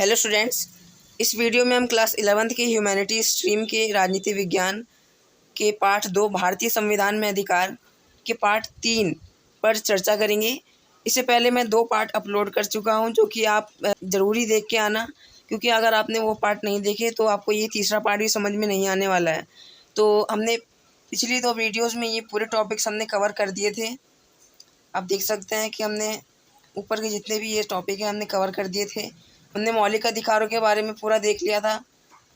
Hello students, इस video में हम क्लास 11th की ह्यूमैनिटी स्ट्रीम के राजनीति विज्ञान के पाठ 2 भारतीय संविधान में अधिकार के पाठ 3 पर चर्चा करेंगे। इससे पहले मैं 2 पार्ट अपलोड कर चुका हूं, जो कि आप ज़रूरी देख के आना, क्योंकि अगर आपने वो पार्ट नहीं देखे तो आपको ये तीसरा पार्ट भी समझ में नहीं आने वाला है। तो हमने पिछली 2 वीडियोज़ में ये पूरे टॉपिक्स हमने कवर कर दिए थे। आप देख सकते हैं कि हमने ऊपर के जितने भी ये टॉपिक हैं हमने कवर कर दिए थे। हमने मौलिक अधिकारों के बारे में पूरा देख लिया था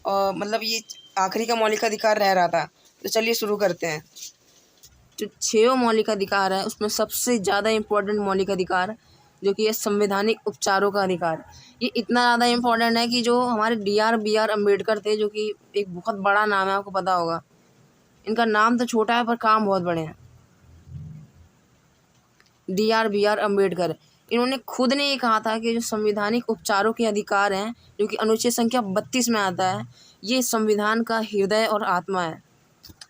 और मतलब ये आखिरी का मौलिक अधिकार रह रहा था। तो चलिए शुरू करते हैं। जो 6 मौलिक अधिकार है उसमें सबसे ज़्यादा इम्पोर्टेंट मौलिक अधिकार जो कि है संवैधानिक उपचारों का अधिकार। ये इतना ज़्यादा इम्पोर्टेंट है कि जो हमारे बी आर अम्बेडकर थे, जो कि एक बहुत बड़ा नाम है, आपको पता होगा। इनका नाम तो छोटा है पर काम बहुत बड़े हैं। बी आर अम्बेडकर, इन्होंने खुद ने ये कहा था कि जो संवैधानिक उपचारों के अधिकार हैं, जो कि अनुच्छेद संख्या 32 में आता है, ये संविधान का हृदय और आत्मा है।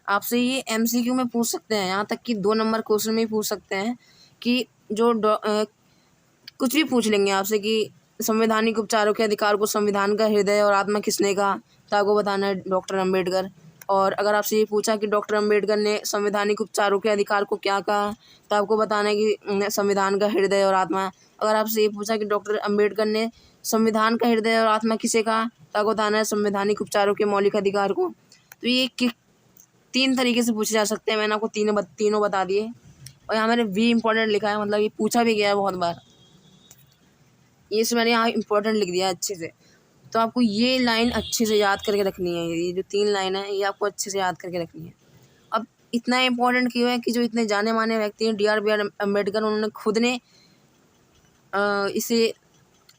आपसे ये एमसीक्यू में पूछ सकते हैं, यहाँ तक कि 2 नंबर क्वेश्चन में ही पूछ सकते हैं कि कुछ भी पूछ लेंगे आपसे कि संवैधानिक उपचारों के अधिकार को संविधान का हृदय और आत्मा किसने कहा, तो आपको बताना है डॉक्टर अम्बेडकर। और अगर आपसे ये पूछा कि डॉक्टर अम्बेडकर ने संवैधानिक उपचारों के अधिकार को क्या कहा, तो आपको बताना है कि संविधान का हृदय और आत्मा। अगर आपसे ये पूछा कि डॉक्टर अम्बेडकर ने संविधान का हृदय और आत्मा किसे कहा, तो आपको बताना है संवैधानिक उपचारों के मौलिक अधिकार को। तो ये 3 तरीके से पूछे जा सकते हैं। मैंने आपको तीनों बता दिए और यहाँ मैंने वी इम्पोर्टेंट लिखा है, मतलब ये पूछा भी गया है बहुत बार। ये इसमें मैंने यहाँ इम्पोर्टेंट लिख दिया है अच्छे से। तो आपको ये लाइन अच्छे से याद करके रखनी है। ये जो 3 लाइन है ये आपको अच्छे से याद करके रखनी है। अब इतना इम्पोर्टेंट क्यों है कि जो इतने जाने माने व्यक्ति हैं बी आर अम्बेडकर, उन्होंने खुद ने इसे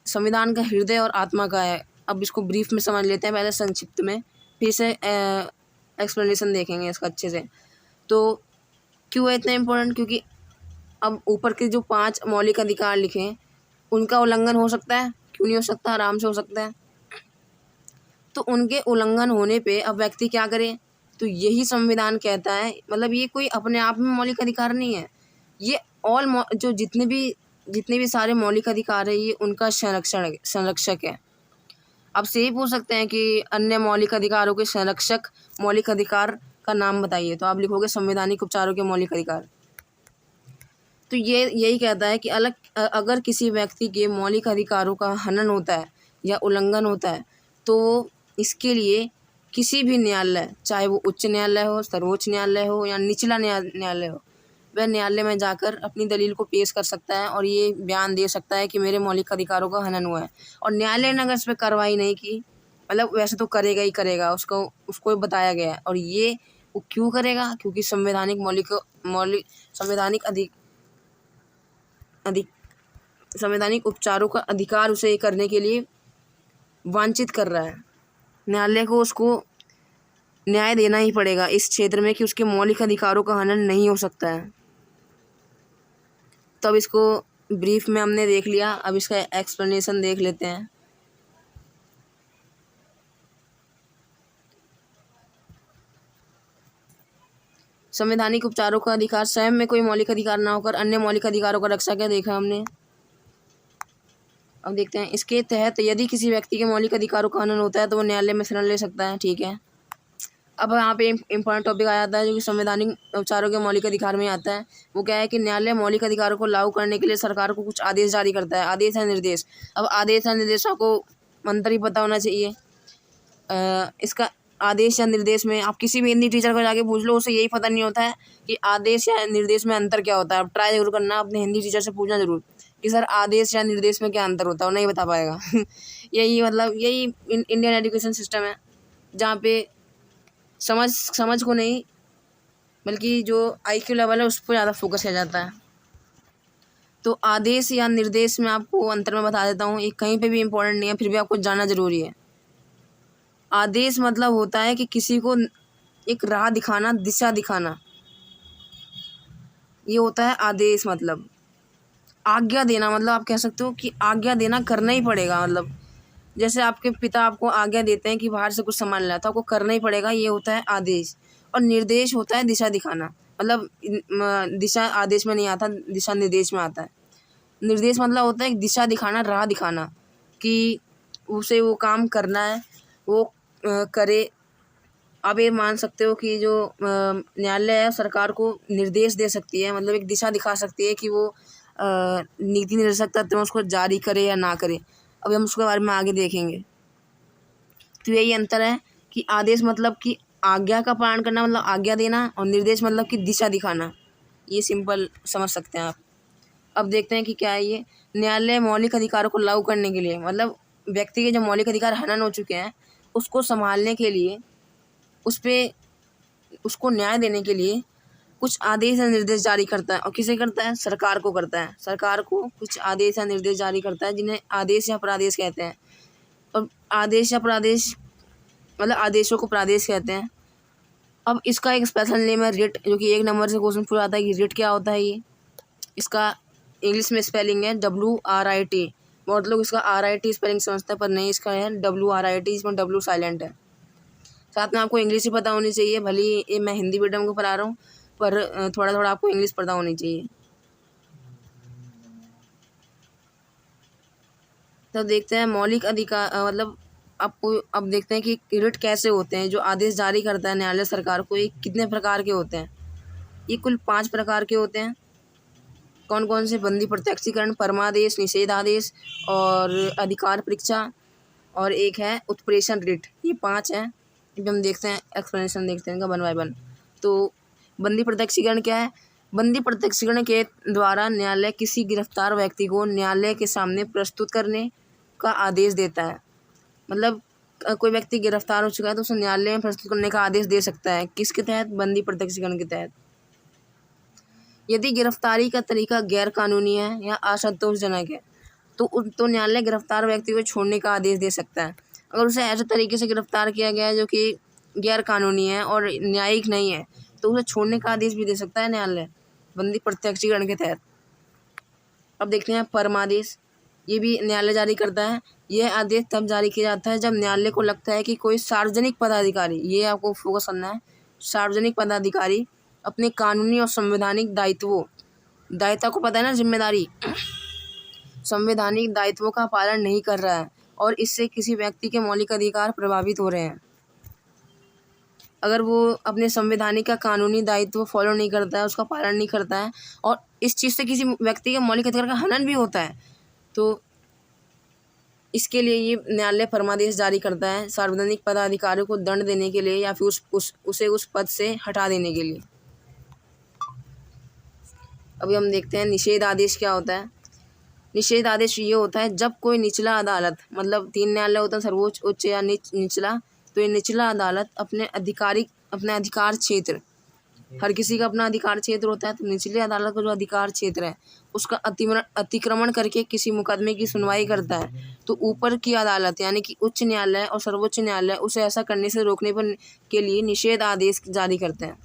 संविधान का हृदय और आत्मा का है। अब इसको ब्रीफ में समझ लेते हैं, पहले संक्षिप्त में, फिर से एक्सप्लेनेशन देखेंगे इसका अच्छे से। तो क्यों है इतना इम्पोर्टेंट? क्योंकि अब ऊपर के जो 5 मौलिक अधिकार लिखे हैं उनका उल्लंघन हो सकता है। क्यों नहीं हो सकता? आराम से हो सकता है। तो उनके उल्लंघन होने पे अब व्यक्ति क्या करे? तो यही संविधान कहता है, मतलब ये कोई अपने आप में मौलिक अधिकार नहीं है, ये जो जितने भी सारे मौलिक अधिकार है ये उनका संरक्षक है। अब से ही पूछ सकते हैं कि अन्य मौलिक अधिकारों के संरक्षक मौलिक अधिकार का नाम बताइए, तो आप लिखोगे संवैधानिक उपचारों के मौलिक अधिकार। तो ये यही कहता है कि अगर किसी व्यक्ति के मौलिक अधिकारों का हनन होता है या उल्लंघन होता है, तो इसके लिए किसी भी न्यायालय, चाहे वो उच्च न्यायालय हो, सर्वोच्च न्यायालय हो या निचला न्यायालय हो, वह न्यायालय में जाकर अपनी दलील को पेश कर सकता है और ये बयान दे सकता है कि मेरे मौलिक अधिकारों का हनन हुआ है। और न्यायालय ने अगर इस पर कार्रवाई नहीं की, मतलब वैसे तो करेगा ही करेगा, उसको बताया गया है। और ये वो क्यों करेगा? क्योंकि संवैधानिक उपचारों का अधिकार उसे करने के लिए वांछित कर रहा है। न्यायालय को उसको न्याय देना ही पड़ेगा इस क्षेत्र में कि उसके मौलिक अधिकारों का हनन नहीं हो सकता है। तो अब इसको ब्रीफ में हमने देख लिया, अब इसका एक्सप्लेनेशन देख लेते हैं। संवैधानिक उपचारों का अधिकार स्वयं में कोई मौलिक अधिकार ना होकर अन्य मौलिक अधिकारों का रक्षक है, देखा हमने। अब देखते हैं, इसके तहत यदि किसी व्यक्ति के मौलिक अधिकारों का हनन होता है तो वो न्यायालय में शरण ले सकता है। ठीक है। अब यहाँ पे इम्पोर्टेंट टॉपिक आ जाता है जो कि संवैधानिक उपचारों के मौलिक अधिकार में आता है। वो क्या है कि न्यायालय मौलिक अधिकारों को लागू करने के लिए सरकार को कुछ आदेश जारी करता है। आदेश या निर्देश। अब आदेश या निर्देश आपको मंत्र ही पता होना चाहिए। इसका आदेश या निर्देश में आप किसी भी हिंदी टीचर को जाके पूछ लो, उसे यही पता नहीं होता है कि आदेश या निर्देश में अंतर क्या होता है। आप ट्राई जरूर करना, अपने हिंदी टीचर से पूछना जरूर कि सर आदेश या निर्देश में क्या अंतर होता है, वो नहीं बता पाएगा। यही इंडियन एजुकेशन सिस्टम है, जहाँ पे समझ को नहीं बल्कि जो IQ लेवल है उस पर ज़्यादा फोकस किया जाता है। तो आदेश या निर्देश में आपको अंतर में बता देता हूँ, ये कहीं पे भी इम्पोर्टेंट नहीं है, फिर भी आपको जानना जरूरी है। आदेश मतलब होता है कि किसी को एक राह दिखाना, दिशा दिखाना, ये होता है आदेश। मतलब आज्ञा देना, मतलब आप कह सकते हो कि आज्ञा देना करना ही पड़ेगा। मतलब जैसे आपके पिता आपको आज्ञा देते हैं कि बाहर से कुछ सामान लाया, तो आपको करना ही पड़ेगा, ये होता है आदेश। और निर्देश होता है दिशा दिखाना, मतलब दिशा आदेश में नहीं आता, दिशा निर्देश में आता है। निर्देश मतलब होता है दिशा दिखाना, राह दिखाना कि उसे वो काम करना है वो करे। आप ये मान सकते हो कि जो न्यायालय है सरकार को निर्देश दे सकती है, मतलब एक दिशा दिखा सकती है कि वो नीति निर्देशक तत्व उसको जारी करे या ना करे। अभी हम उसके बारे में आगे देखेंगे। तो यही अंतर है कि आदेश मतलब कि आज्ञा का पालन करना, मतलब आज्ञा देना, और निर्देश मतलब कि दिशा दिखाना। ये सिंपल समझ सकते हैं आप। अब देखते हैं कि क्या है ये। न्यायालय मौलिक अधिकारों को लागू करने के लिए, मतलब व्यक्ति के जो मौलिक अधिकार हनन हो चुके हैं उसको संभालने के लिए, उस पर उसको न्याय देने के लिए कुछ आदेश या निर्देश जारी करता है। और किसे करता है? सरकार को करता है। सरकार को कुछ आदेश या निर्देश जारी करता है जिन्हें आदेश या प्रादेश कहते हैं। और आदेश या प्रादेश मतलब आदेशों को प्रादेश कहते हैं। अब इसका एक स्पेशल नेम है रिट, जो कि 1 नंबर से क्वेश्चन पूछा आता है कि रिट क्या होता है। ये इसका इंग्लिश में स्पेलिंग है WRIT। बहुत लोग इसका RIT स्पेलिंग समझते हैं, पर नहीं, इसका है WRIT। इसमें W साइलेंट है। साथ में आपको इंग्लिश ही पता होनी चाहिए। भले ही मैं हिंदी मीडियम को पढ़ा रहा हूँ, पर थोड़ा थोड़ा आपको इंग्लिश पता होनी चाहिए। तो देखते हैं मौलिक अधिकार, मतलब आपको अब देखते हैं कि रिट कैसे होते हैं। जो आदेश जारी करता है न्यायालय सरकार को, ये कितने प्रकार के होते हैं? ये कुल 5 प्रकार के होते हैं। कौन कौन से? बंदी प्रत्यक्षीकरण, परमादेश, निषेधादेश और अधिकार परीक्षा, और एक है उत्प्रेषण रिट। ये 5 हैं। जब हम देखते हैं एक्सप्लेनेशन देखते हैं इनका 1 बाय 1। तो बंदी प्रत्यक्षीकरण क्या है? बंदी प्रत्यक्षीकरण के द्वारा न्यायालय किसी गिरफ्तार व्यक्ति को न्यायालय के सामने प्रस्तुत करने का आदेश देता है। मतलब कोई व्यक्ति गिरफ्तार हो चुका है तो उसे न्यायालय में प्रस्तुत करने का आदेश दे सकता है। किसके तहत? बंदी प्रत्यक्षीकरण के तहत। यदि गिरफ्तारी का तरीका गैर कानूनी है या असंतोषजनक है तो न्यायालय गिरफ्तार व्यक्ति को छोड़ने का आदेश दे सकता है। अगर उसे ऐसे तरीके से गिरफ्तार किया गया है जो कि गैर कानूनी है और न्यायिक नहीं है तो उसे छोड़ने का आदेश भी दे सकता है न्यायालय, बंदी प्रत्यक्षीकरण के तहत। अब देखते हैं परमादेश। ये भी न्यायालय जारी करता है। यह आदेश तब जारी किया जाता है जब न्यायालय को लगता है कि कोई सार्वजनिक पदाधिकारी, ये आपको फोकस करना है, सार्वजनिक पदाधिकारी अपने कानूनी और संवैधानिक दायित्व को पता है ना, जिम्मेदारी, संवैधानिक दायित्वों का पालन नहीं कर रहा है और इससे किसी व्यक्ति के मौलिक अधिकार प्रभावित हो रहे हैं। अगर वो अपने संवैधानिक का कानूनी दायित्व फॉलो नहीं करता है, उसका पालन नहीं करता है, और इस चीज़ से किसी व्यक्ति के मौलिक अधिकार का हनन भी होता है, तो इसके लिए ये न्यायालय परमादेश जारी करता है सार्वजनिक पदाधिकारियों को दंड देने के लिए या फिर उसे उस पद से हटा देने के लिए। अभी हम देखते हैं निषेध आदेश क्या होता है। निषेध आदेश ये होता है जब कोई निचला अदालत, मतलब 3 न्यायालय होता है, सर्वोच्च, उच्च या निचला। तो ये निचला अदालत अपने अधिकार क्षेत्र, हर किसी का अपना अधिकार क्षेत्र होता है, तो निचली अदालत का जो अधिकार क्षेत्र है उसका अतिक्रमण करके किसी मुकदमे की सुनवाई करता है, तो ऊपर की अदालत यानी कि उच्च न्यायालय और सर्वोच्च न्यायालय उसे ऐसा करने से रोकने के लिए निषेध आदेश जारी करते हैं।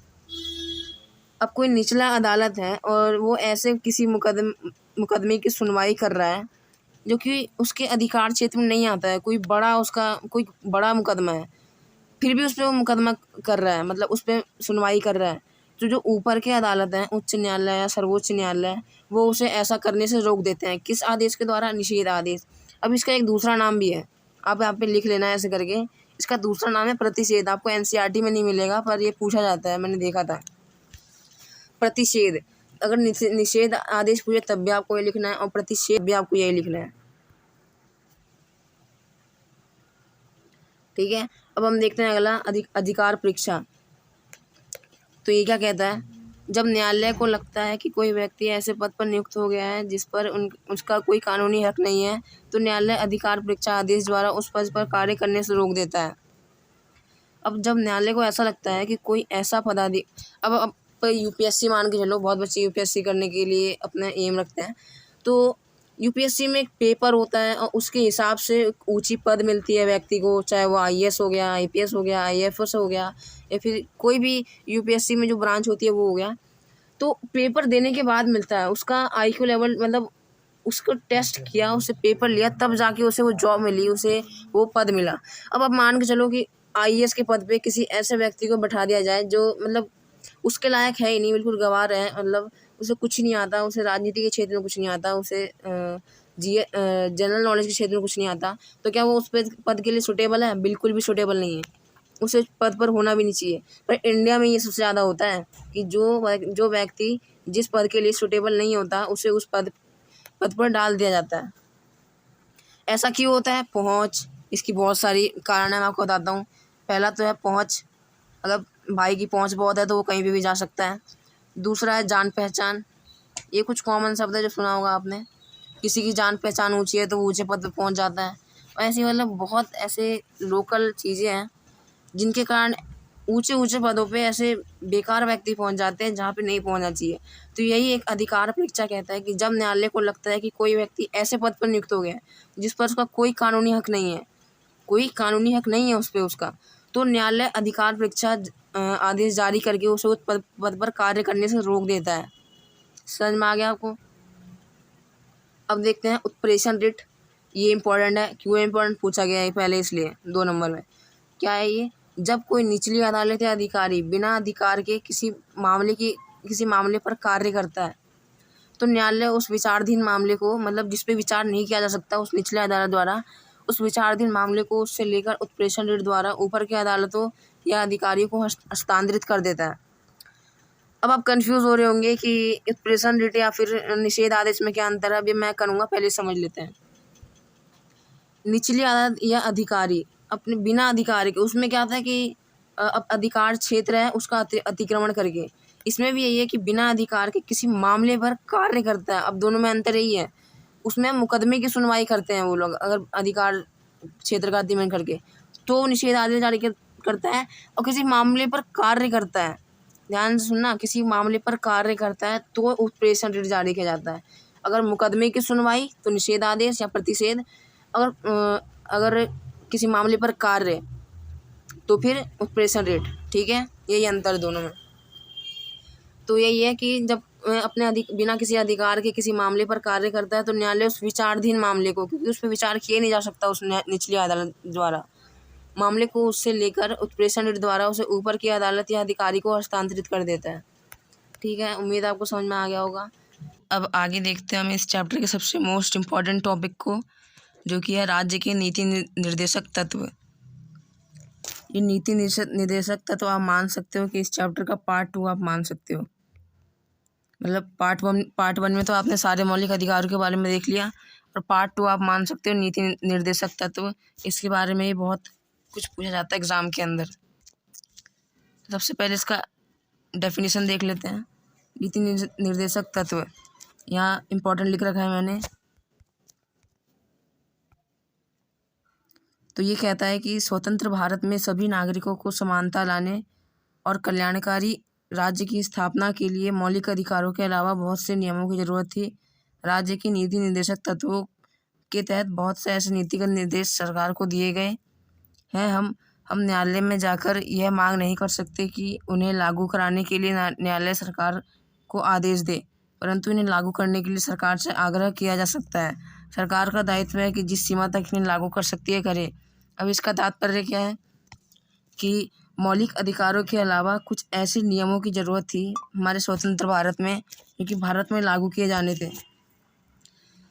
अब कोई निचला अदालत है और वो ऐसे किसी मुकदमे की सुनवाई कर रहा है जो कि उसके अधिकार क्षेत्र में नहीं आता है, कोई बड़ा मुकदमा है, फिर भी उस पर वो मुकदमा कर रहा है, मतलब उस पर सुनवाई कर रहा है, तो जो ऊपर के अदालत हैं, उच्च न्यायालय या सर्वोच्च न्यायालय, वो उसे ऐसा करने से रोक देते हैं। किस आदेश के द्वारा? निषेध आदेश। अब इसका एक दूसरा नाम भी है, आप यहाँ पे लिख लेना है ऐसे करके। इसका दूसरा नाम है प्रतिषेध। आपको NCERT में नहीं मिलेगा पर ये पूछा जाता है, मैंने देखा था। प्रतिषेध, अगर निषेध आदेश पूछे तब भी आपको ये लिखना है और प्रतिषेध भी आपको यही लिखना है, ठीक है। अब हम देखते हैं अगला अधिकार परीक्षा। तो ये क्या कहता है? जब न्यायालय को लगता है कि कोई व्यक्ति ऐसे पद पर नियुक्त हो गया है जिस पर उसका कोई कानूनी हक नहीं है, तो न्यायालय अधिकार परीक्षा आदेश द्वारा उस पद पर कार्य करने से रोक देता है। अब जब न्यायालय को ऐसा लगता है कि कोई ऐसा अब UPSC मान के चलो, बहुत बच्चे UPSC करने के लिए अपना एम रखते हैं, तो UPSC में एक पेपर होता है और उसके हिसाब से ऊंची पद मिलती है व्यक्ति को, चाहे वो IAS हो गया, IPS हो गया, IFS हो गया, या फिर कोई भी UPSC में जो ब्रांच होती है वो हो गया। तो पेपर देने के बाद मिलता है उसका IQ लेवल, मतलब उसको टेस्ट किया, उसे पेपर लिया, तब जाके उसे वो जॉब मिली, उसे वो पद मिला। अब आप मान के चलो कि IAS के पद पे किसी ऐसे व्यक्ति को बैठा दिया जाए जो मतलब उसके लायक है ही नहीं, बिल्कुल गंवार है, मतलब उसे कुछ नहीं आता, उसे राजनीति के क्षेत्र में कुछ नहीं आता, उसे जनरल नॉलेज के क्षेत्र में कुछ नहीं आता, तो क्या वो उस पद के लिए सुटेबल है? बिल्कुल भी सुटेबल नहीं है, उसे पद पर होना भी नहीं चाहिए। पर इंडिया में ये सबसे ज़्यादा होता है कि जो व्यक्ति जिस पद के लिए सुटेबल नहीं होता उसे उस पद पर डाल दिया जाता है। ऐसा क्यों होता है? पहुँच, इसकी बहुत सारी कारण है, मैं आपको बताता हूँ। पहला तो है पहुँच, अगर भाई की पहुँच बहुत है तो वो कहीं पे भी जा सकता है। दूसरा है जान पहचान, ये कुछ कॉमन शब्द है जो सुना होगा आपने, किसी की जान पहचान ऊँची है तो वो ऊँचे पद पे पहुँच जाता है। ऐसी मतलब बहुत ऐसे लोकल चीज़ें हैं जिनके कारण ऊँचे पदों पे ऐसे बेकार व्यक्ति पहुँच जाते हैं जहाँ पे नहीं पहुँचना चाहिए। तो यही एक अधिकार परीक्षा कहता है कि जब न्यायालय को लगता है कि कोई व्यक्ति ऐसे पद पर नियुक्त हो गया है जिस पर उसका कोई कानूनी हक नहीं है उस पे उसका, तो न्यायालय अधिकार परीक्षा आदेश जारी करके उसे उस पद पर कार्य करने से रोक देता है। समझ में आ गया आपको? अब देखते हैं उत्प्रेषण रिट, ये इम्पोर्टेंट है। क्यों इम्पोर्टेंट पूछा गया है पहले, इसलिए 2 नंबर में। क्या है ये? जब कोई निचली अदालत या अधिकारी बिना अधिकार के किसी मामले पर कार्य करता है तो न्यायालय उस विचाराधीन मामले को, मतलब जिस पे विचार नहीं किया जा सकता उस निचले अदालत द्वारा, उस विचाराधीन मामले को उससे लेकर उत्प्रेषण रिट द्वारा ऊपर की अदालतों या अधिकारियों को हस्तांतरित कर देता है। अब आप कंफ्यूज हो रहे होंगे कि उत्प्रेषण रिट या फिर निषेध आदेश में क्या अंतर है। अभी मैं करूँगा, पहले समझ लेते हैं। निचली अदालत या अधिकारी अपने बिना अधिकार के, उसमें क्या होता है कि अब अधिकार क्षेत्र है उसका अतिक्रमण करके, इसमें भी यही है कि बिना अधिकार के किसी मामले पर कार्य करता है। अब दोनों में अंतर यही है, उसमें मुकदमे की सुनवाई करते हैं वो लोग अगर अधिकार क्षेत्र का अतिक्रमण करके, तो निषेध आदेश जारी करता है। और किसी मामले पर कार्य करता है, ध्यान से सुनना, किसी मामले पर कार्य करता है तो उत्प्रेषण रिट जारी किया जाता है। अगर मुकदमे की सुनवाई तो निषेध आदेश या प्रतिषेध, अगर किसी मामले पर कार्य तो फिर उत्प्रेषण रिट। ठीक है, यही अंतर दोनों में। तो यही है कि जब बिना किसी अधिकार के किसी मामले पर कार्य करता है तो न्यायालय उस विचाराधीन मामले को, क्योंकि उस पर विचार किया नहीं जा सकता उस निचली अदालत द्वारा, मामले को उससे लेकर उत्प्रेषण रिट द्वारा उसे ऊपर की अदालत या अधिकारी को हस्तांतरित कर देता है। ठीक है, उम्मीद आपको समझ में आ गया होगा। अब आगे देखते हैं हम इस चैप्टर के सबसे मोस्ट इम्पॉर्टेंट टॉपिक को, जो कि है राज्य के नीति निर्देशक तत्व। ये नीति निर्देशक तत्व आप मान सकते हो कि इस चैप्टर का पार्ट 2 आप मान सकते हो। मतलब पार्ट वन में तो आपने सारे मौलिक अधिकारों के बारे में देख लिया, और पार्ट 2 आप मान सकते हो नीति निर्देशक तत्व। इसके बारे में ही बहुत कुछ पूछा जाता है एग्जाम के अंदर। तो सबसे पहले इसका डेफिनेशन देख लेते हैं। नीति निर्देशक तत्व यहाँ इम्पोर्टेंट लिख रखा है मैंने। तो ये कहता है कि स्वतंत्र भारत में सभी नागरिकों को समानता लाने और कल्याणकारी राज्य की स्थापना के लिए मौलिक अधिकारों के अलावा बहुत से नियमों की जरूरत थी। राज्य की नीति निर्देशक तत्वों के तहत बहुत से ऐसे नीतिगत निर्देश सरकार को दिए गए हैं। हम न्यायालय में जाकर यह मांग नहीं कर सकते कि उन्हें लागू कराने के लिए न्यायालय सरकार को आदेश दे, परंतु इन्हें लागू करने के लिए सरकार से आग्रह किया जा सकता है। सरकार का दायित्व है कि जिस सीमा तक इन्हें लागू कर सकती है करे। अब इसका तात्पर्य क्या है कि मौलिक अधिकारों के अलावा कुछ ऐसे नियमों की ज़रूरत थी हमारे स्वतंत्र भारत में, जो कि भारत में लागू किए जाने थे।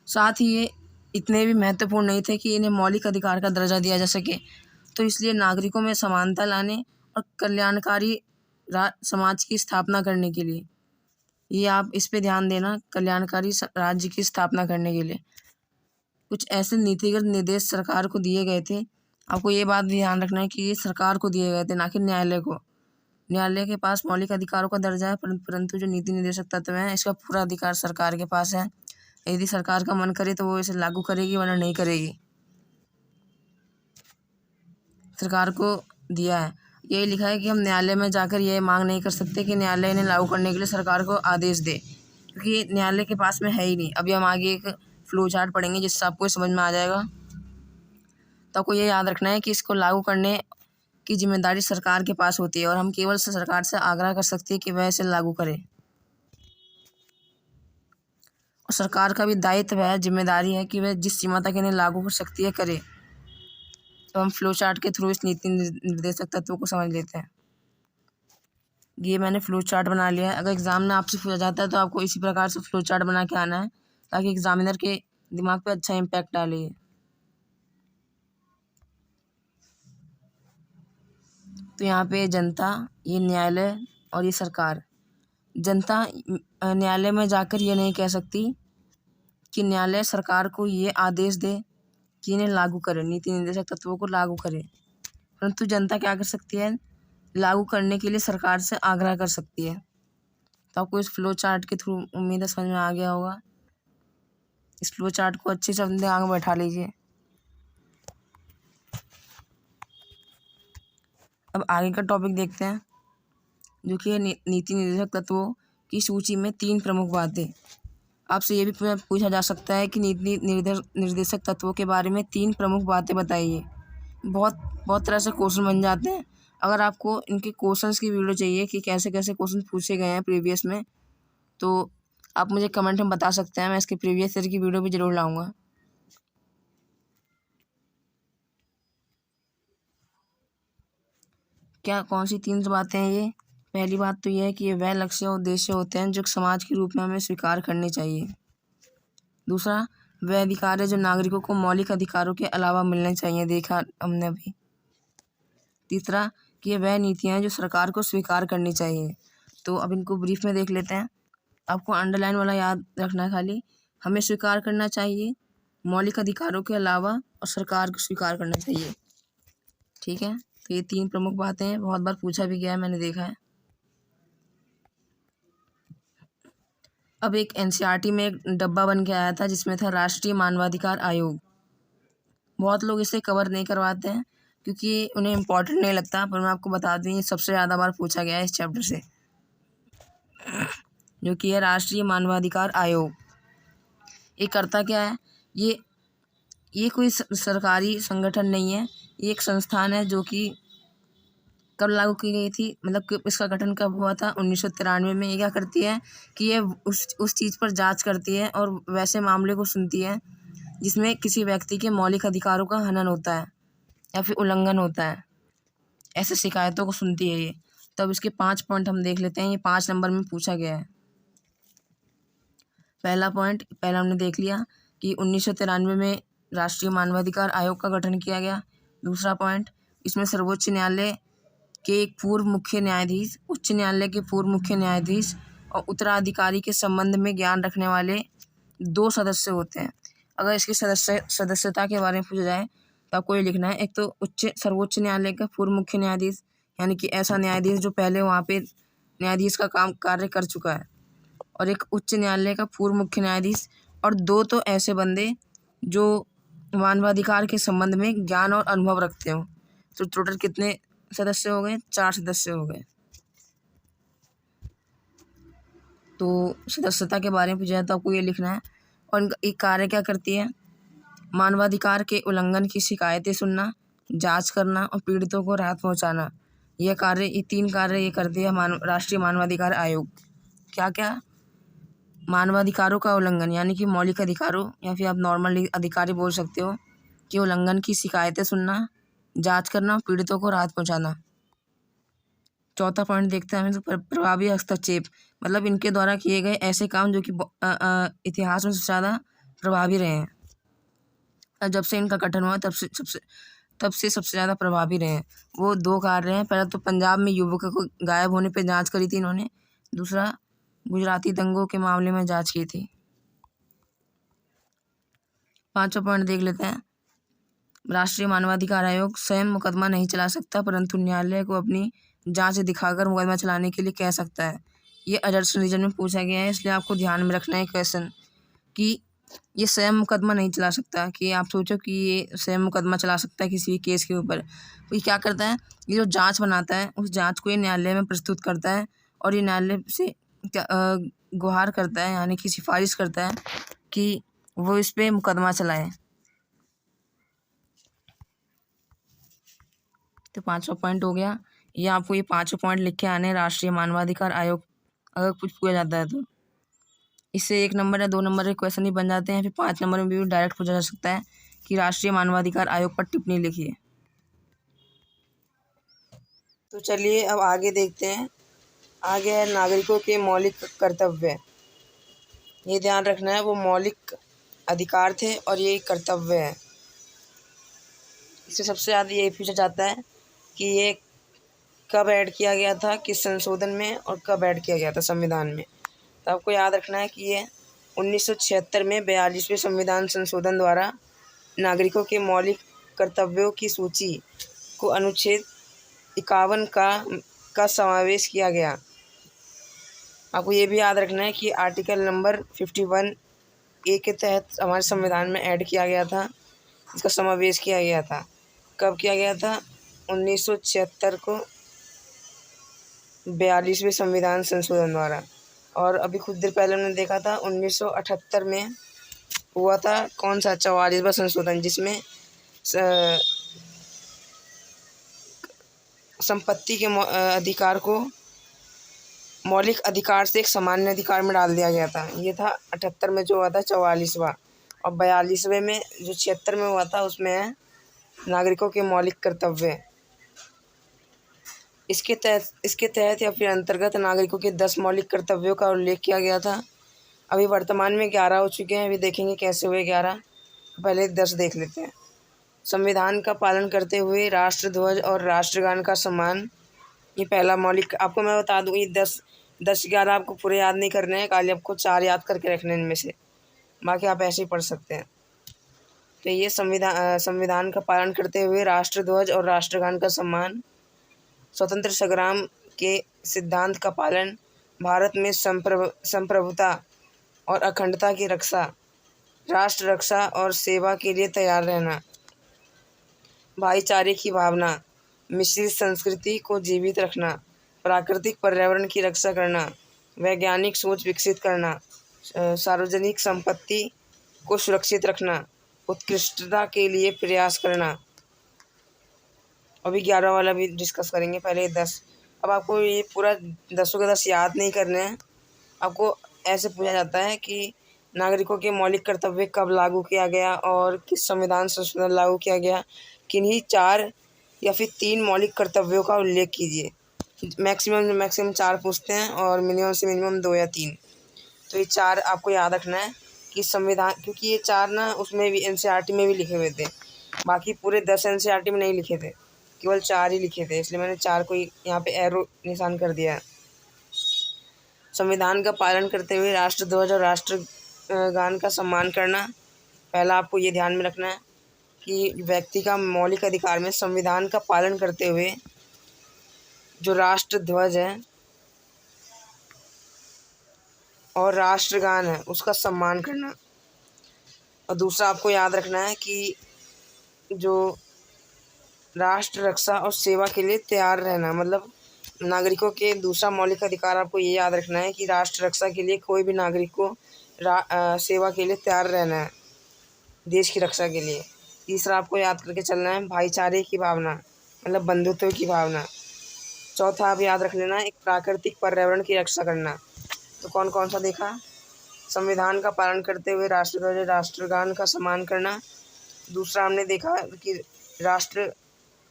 साथ ही ये इतने भी महत्वपूर्ण नहीं थे कि इन्हें मौलिक अधिकार का दर्जा दिया जा सके। तो इसलिए नागरिकों में समानता लाने और कल्याणकारी समाज की स्थापना करने के लिए, ये आप इस पे ध्यान देना, कल्याणकारी राज्य की स्थापना करने के लिए कुछ ऐसे नीतिगत निर्देश सरकार को दिए गए थे। आपको ये बात भी ध्यान रखना है कि ये सरकार को दिए गए थे, ना कि न्यायालय को। न्यायालय के पास मौलिक अधिकारों का दर्जा है, परंतु जो नीति निर्देशक तत्व हैं इसका पूरा अधिकार सरकार के पास है। यदि सरकार का मन करे तो वो इसे लागू करेगी, वरना नहीं करेगी। सरकार को दिया है, यही लिखा है कि हम न्यायालय में जाकर यह मांग नहीं कर सकते कि न्यायालय इन्हें लागू करने के लिए सरकार को आदेश दे, क्योंकि न्यायालय के पास में है ही नहीं। अभी हम आगे एक फ्लो चार्ट पढ़ेंगे जिससे आपको समझ में आ जाएगा। तो आपको ये याद रखना है कि इसको लागू करने की जिम्मेदारी सरकार के पास होती है, और हम केवल सरकार से आग्रह कर सकते हैं कि वह इसे लागू करे। और सरकार का भी दायित्व है, जिम्मेदारी है कि वह जिस सीमा तक इन्हें लागू कर सकती है करे। तो हम फ्लो चार्ट के थ्रू इस नीति निर्देशक तत्वों को समझ लेते हैं। ये मैंने फ्लो चार्ट बना लिया है। अगर एग्जाम में आपसे पूछा जाता है तो आपको इसी प्रकार से फ्लो चार्ट बना के आना है, ताकि एग्जामिनर के दिमाग पे अच्छा इम्पैक्ट डाले ये। तो यहाँ पे जनता, ये न्यायालय और ये सरकार। जनता न्यायालय में जाकर ये नहीं कह सकती कि न्यायालय सरकार को ये आदेश दे कि इन्हें लागू करे, नीति निर्देशक तत्वों को लागू करे, परंतु जनता क्या कर सकती है, लागू करने के लिए सरकार से आग्रह कर सकती है। तो आपको इस फ्लो चार्ट के थ्रू उम्मीद है समझ में आ गया होगा। इस फ्लो चार्ट को अच्छे से अपने दिमाग में बैठा लीजिए। अब आगे का टॉपिक देखते हैं, जो कि है नीति निर्देशक तत्वों की सूची में 3 प्रमुख बातें। आपसे ये भी पूछा जा सकता है कि नीति निर्देशक तत्वों के बारे में 3 प्रमुख बातें बताइए। बहुत तरह से क्वेश्चन बन जाते हैं। अगर आपको इनके क्वेश्चंस की वीडियो चाहिए कि कैसे कैसे क्वेश्चन पूछे गए हैं प्रीवियस में, तो आप मुझे कमेंट में बता सकते हैं, मैं इसके प्रीवियस ईयर की वीडियो भी जरूर लाऊंगा। कौन सी 3 बातें हैं ये? पहली बात तो ये है कि ये वह लक्ष्य और उद्देश्य होते हैं जो समाज के रूप में हमें स्वीकार करने चाहिए। दूसरा, वह अधिकार है जो नागरिकों को मौलिक अधिकारों के अलावा मिलने चाहिए, देखा हमने अभी। तीसरा, कि ये वह नीतियाँ हैं जो सरकार को स्वीकार करनी चाहिए। तो अब इनको ब्रीफ में देख लेते हैं। आपको अंडरलाइन वाला याद रखना है खाली, हमें स्वीकार करना चाहिए, मौलिक अधिकारों के अलावा, और सरकार को स्वीकार करना चाहिए। ठीक है, तो ये 3 प्रमुख बातें हैं, बहुत बार पूछा भी गया है, मैंने देखा है। अब एक एनसीईआरटी में एक डब्बा बन के आया था जिसमें था राष्ट्रीय मानवाधिकार आयोग। बहुत लोग इसे कवर नहीं करवाते हैं क्योंकि उन्हें इम्पोर्टेंट नहीं लगता, पर मैं आपको बता दूं ये सबसे ज़्यादा बार पूछा गया है इस चैप्टर से, जो कि है राष्ट्रीय मानवाधिकार आयोग। ये करता क्या है? ये कोई सरकारी संगठन नहीं है, ये एक संस्थान है जो कि कब लागू की गई थी, मतलब कि इसका गठन कब हुआ था? 1993 में। ये क्या करती है कि ये उस चीज़ पर जांच करती है और वैसे मामले को सुनती है जिसमें किसी व्यक्ति के मौलिक अधिकारों का हनन होता है या फिर उल्लंघन होता है, ऐसे शिकायतों को सुनती है ये। तो अब इसके 5 पॉइंट हम देख लेते हैं, ये 5 नंबर में पूछा गया है। पहला पॉइंट, पहला हमने देख लिया कि 1993 में राष्ट्रीय मानवाधिकार आयोग का गठन किया गया। दूसरा पॉइंट, इसमें सर्वोच्च न्यायालय के एक पूर्व मुख्य न्यायाधीश, उच्च न्यायालय के पूर्व मुख्य न्यायाधीश और उत्तराधिकारी के संबंध में ज्ञान रखने वाले 2 सदस्य होते हैं। अगर इसकी सदस्यता के बारे में पूछा जाए तो आपको ये लिखना है, एक तो सर्वोच्च न्यायालय का पूर्व मुख्य न्यायाधीश, यानी कि ऐसा न्यायाधीश जो पहले वहाँ पे न्यायाधीश का कार्य कर चुका है, और एक उच्च न्यायालय का पूर्व मुख्य न्यायाधीश, और 2 तो ऐसे बंदे जो मानवाधिकार के संबंध में ज्ञान और अनुभव रखते हो। तो टोटल कितने सदस्य हो गए? 4 सदस्य हो गए। तो सदस्यता के बारे में पूछा जाए तो आपको ये लिखना है। और इनका एक कार्य क्या करती है? मानवाधिकार के उल्लंघन की शिकायतें सुनना, जांच करना और पीड़ितों को राहत पहुंचाना। ये 3 कार्य ये करती है राष्ट्रीय मानवाधिकार आयोग। क्या क्या? मानवाधिकारों का उल्लंघन यानी कि मौलिक अधिकारों, या फिर आप नॉर्मल अधिकारी बोल सकते हो, कि उल्लंघन की शिकायतें सुनना, जांच करना, पीड़ितों को राहत पहुंचाना। चौथा पॉइंट देखते हैं हम, तो प्रभावी हस्तक्षेप, मतलब इनके द्वारा किए गए ऐसे काम जो कि इतिहास में सबसे ज़्यादा प्रभावी रहे हैं। जब से इनका गठन हुआ तब से सबसे ज़्यादा प्रभावी रहे हैं। वो 2 कार्य हैं। पहला तो पंजाब में युवकों को गायब होने पे जांच करी थी इन्होंने। दूसरा, गुजराती दंगों के मामले में जांच की थी। 5वां पॉइंट देख लेते हैं। राष्ट्रीय मानवाधिकार आयोग स्वयं मुकदमा नहीं चला सकता, परंतु न्यायालय को अपनी जांच दिखाकर मुकदमा चलाने के लिए कह सकता है। ये अजर्सन रीजन में पूछा गया है, इसलिए आपको ध्यान में रखना है क्वेश्चन कि ये स्वयं मुकदमा नहीं चला सकता। कि आप सोचो कि ये स्वयं मुकदमा चला सकता है किसी केस के ऊपर, तो ये क्या करता है? ये जो जांच बनाता है उस जांच को ये न्यायालय में प्रस्तुत करता है और ये न्यायालय से गुहार करता है, यानी कि सिफारिश करता है कि वो इस पर मुकदमा चलाए। तो 5वां पॉइंट हो गया। ये आपको ये 5 पॉइंट लिख के आने राष्ट्रीय मानवाधिकार आयोग अगर कुछ पूछा जाता है तो। इससे 1 नंबर या 2 नंबर के क्वेश्चन ही बन जाते हैं, फिर 5 नंबर में भी डायरेक्ट पूछा जा सकता है कि राष्ट्रीय मानवाधिकार आयोग पर टिप्पणी लिखिए। तो चलिए अब आगे देखते हैं। आगे है नागरिकों के मौलिक कर्तव्य। ये ध्यान रखना है, वो मौलिक अधिकार थे और ये कर्तव्य है। इससे सबसे ज़्यादा ये पूछा जाता है कि ये कब ऐड किया गया था, किस संशोधन में, और कब ऐड किया गया था संविधान में। तो आपको याद रखना है कि ये 1976 में 42वें संविधान संशोधन द्वारा नागरिकों के मौलिक कर्तव्यों की सूची को अनुच्छेद 51 का समावेश किया गया। आपको ये भी याद रखना है कि आर्टिकल नंबर 51A के तहत हमारे संविधान में ऐड किया गया था, इसका समावेश किया गया था। कब किया गया था? 1976 को 42वें संविधान संशोधन द्वारा। और अभी कुछ देर पहले हमने देखा था 1978 में हुआ था कौन सा? 44वां संशोधन, जिसमें संपत्ति के अधिकार को मौलिक अधिकार से एक सामान्य अधिकार में डाल दिया गया था। ये था 78 में जो हुआ था 44वां। और 42वें में जो 76 में हुआ था उसमें है नागरिकों के मौलिक कर्तव्य। इसके तहत या फिर अंतर्गत नागरिकों के 10 मौलिक कर्तव्यों का उल्लेख किया गया था। अभी वर्तमान में 11 हो चुके हैं, अभी देखेंगे कैसे हुए 11। पहले 10 देख लेते हैं। संविधान का पालन करते हुए राष्ट्र ध्वज और राष्ट्रगान का सम्मान, ये पहला मौलिक। आपको मैं बता दूँ, ये 10-11 आपको पूरे याद नहीं करने हैं, खाली आपको 4 याद करके रखने इनमें से, बाकी आप ऐसे ही पढ़ सकते हैं। तो ये संविधान का पालन करते हुए राष्ट्र ध्वज और राष्ट्रगान का सम्मान, स्वतंत्र संग्राम के सिद्धांत का पालन, भारत में संप्रभुता और अखंडता की रक्षा, राष्ट्र रक्षा और सेवा के लिए तैयार रहना, भाईचारे की भावना, मिश्रित संस्कृति को जीवित रखना, प्राकृतिक पर्यावरण की रक्षा करना, वैज्ञानिक सोच विकसित करना, सार्वजनिक संपत्ति को सुरक्षित रखना, उत्कृष्टता के लिए प्रयास करना। अभी 11 वाला भी डिस्कस करेंगे, पहले 10। अब आपको ये पूरा 10 के 10 याद नहीं करने हैं। आपको ऐसे पूछा जाता है कि नागरिकों के मौलिक कर्तव्य कब लागू किया गया और किस संविधान संशोधन लागू किया गया, किन्हीं 4 या फिर 3 मौलिक कर्तव्यों का उल्लेख कीजिए। मैक्सिमम 4 पूछते हैं और मिनिमम से मिनिमम 2 या 3। तो ये 4 आपको याद रखना है कि संविधान, क्योंकि ये 4 ना उसमें भी NCERT में भी लिखे हुए थे, बाकी पूरे 10 NCERT में नहीं लिखे थे, केवल 4 ही लिखे थे, इसलिए मैंने 4 को यहाँ पे एरो निशान कर दिया है। संविधान का पालन करते हुए राष्ट्र ध्वज और राष्ट्रगान का सम्मान करना। पहला आपको ये ध्यान में रखना है कि व्यक्ति का मौलिक अधिकार में संविधान का पालन करते हुए जो राष्ट्र ध्वज है और राष्ट्रगान है उसका सम्मान करना। और दूसरा आपको याद रखना है कि जो राष्ट्र रक्षा और सेवा के लिए तैयार रहना, मतलब नागरिकों के दूसरा मौलिक अधिकार आपको ये याद रखना है कि राष्ट्र रक्षा के लिए कोई भी नागरिक को सेवा के लिए तैयार रहना है, देश की रक्षा के लिए। तीसरा आपको याद करके चलना है भाईचारे की भावना, मतलब बंधुत्व की भावना। चौथा आप याद रख लेना एक प्राकृतिक पर्यावरण की रक्षा करना। तो कौन कौन सा देखा? संविधान का पालन करते हुए राष्ट्र ध्वज राष्ट्रगान का सम्मान करना। दूसरा हमने देखा कि राष्ट्र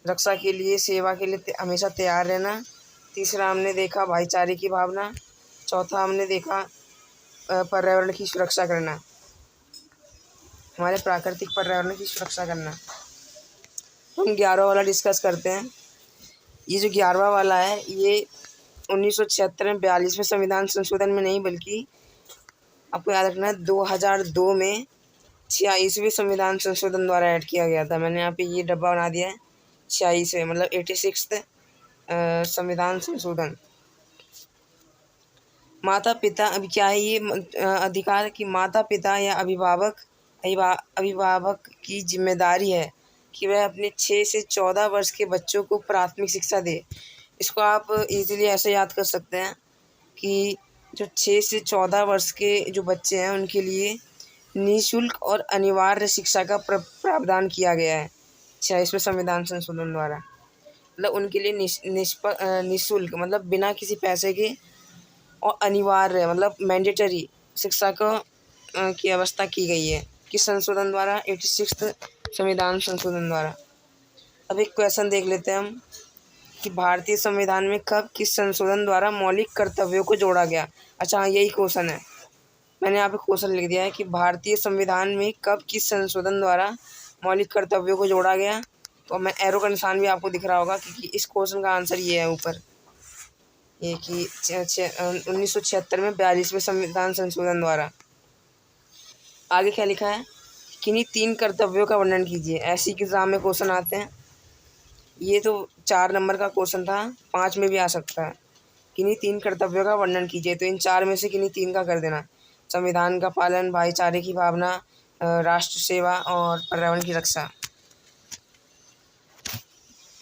रक्षा के लिए सेवा के लिए हमेशा तैयार रहना। तीसरा हमने देखा भाईचारे की भावना। चौथा हमने देखा पर्यावरण की सुरक्षा करना, हमारे प्राकृतिक पर्यावरण की सुरक्षा करना। हम 11 वाला डिस्कस करते हैं। ये जो 11वां वाला है ये 1976 में 42वें संविधान संशोधन में नहीं, बल्कि आपको याद रखना है 2002 में 86वें संविधान संशोधन द्वारा ऐड किया गया था। मैंने यहाँ पे ये डब्बा बना दिया है 86वें, मतलब 86th संविधान संशोधन। माता पिता, अभी क्या है ये अधिकार कि माता पिता या अभिभावक की जिम्मेदारी है कि वह अपने 6 से 14 वर्ष के बच्चों को प्राथमिक शिक्षा दे। इसको आप इजीली ऐसे याद कर सकते हैं कि जो 6 से 14 वर्ष के जो बच्चे हैं उनके लिए निःशुल्क और अनिवार्य शिक्षा का प्रावधान किया गया है 86वें संविधान संशोधन द्वारा। मतलब उनके लिए निःशुल्क मतलब बिना किसी पैसे के और अनिवार्य मतलब मैंडेटरी शिक्षा को की व्यवस्था की गई है। किस संशोधन द्वारा? 86th संविधान संशोधन द्वारा। अब एक क्वेश्चन देख लेते हैं हम कि भारतीय संविधान में कब किस संशोधन द्वारा मौलिक कर्तव्यों को जोड़ा गया। अच्छा हाँ, यही क्वेश्चन है। मैंने यहाँ पे क्वेश्चन लिख दिया है कि भारतीय संविधान में कब किस संशोधन द्वारा मौलिक कर्तव्यों को जोड़ा गया। तो मैं एरो का निशान भी आपको दिख रहा होगा, क्योंकि इस क्वेश्चन का आंसर ये है ऊपर, ये कि 1976 में 42वें संविधान संशोधन द्वारा। आगे क्या लिखा है, किन्हीं 3 कर्तव्यों का वर्णन कीजिए। ऐसी एग्जाम में क्वेश्चन आते हैं। ये तो 4 नंबर का क्वेश्चन था, 5 में भी आ सकता है। किन्हीं 3 कर्तव्यों का वर्णन कीजिए, तो इन 4 में से किन्हीं 3 का कर देना। संविधान का पालन, भाईचारे की भावना, राष्ट्र सेवा और पर्यावरण की रक्षा।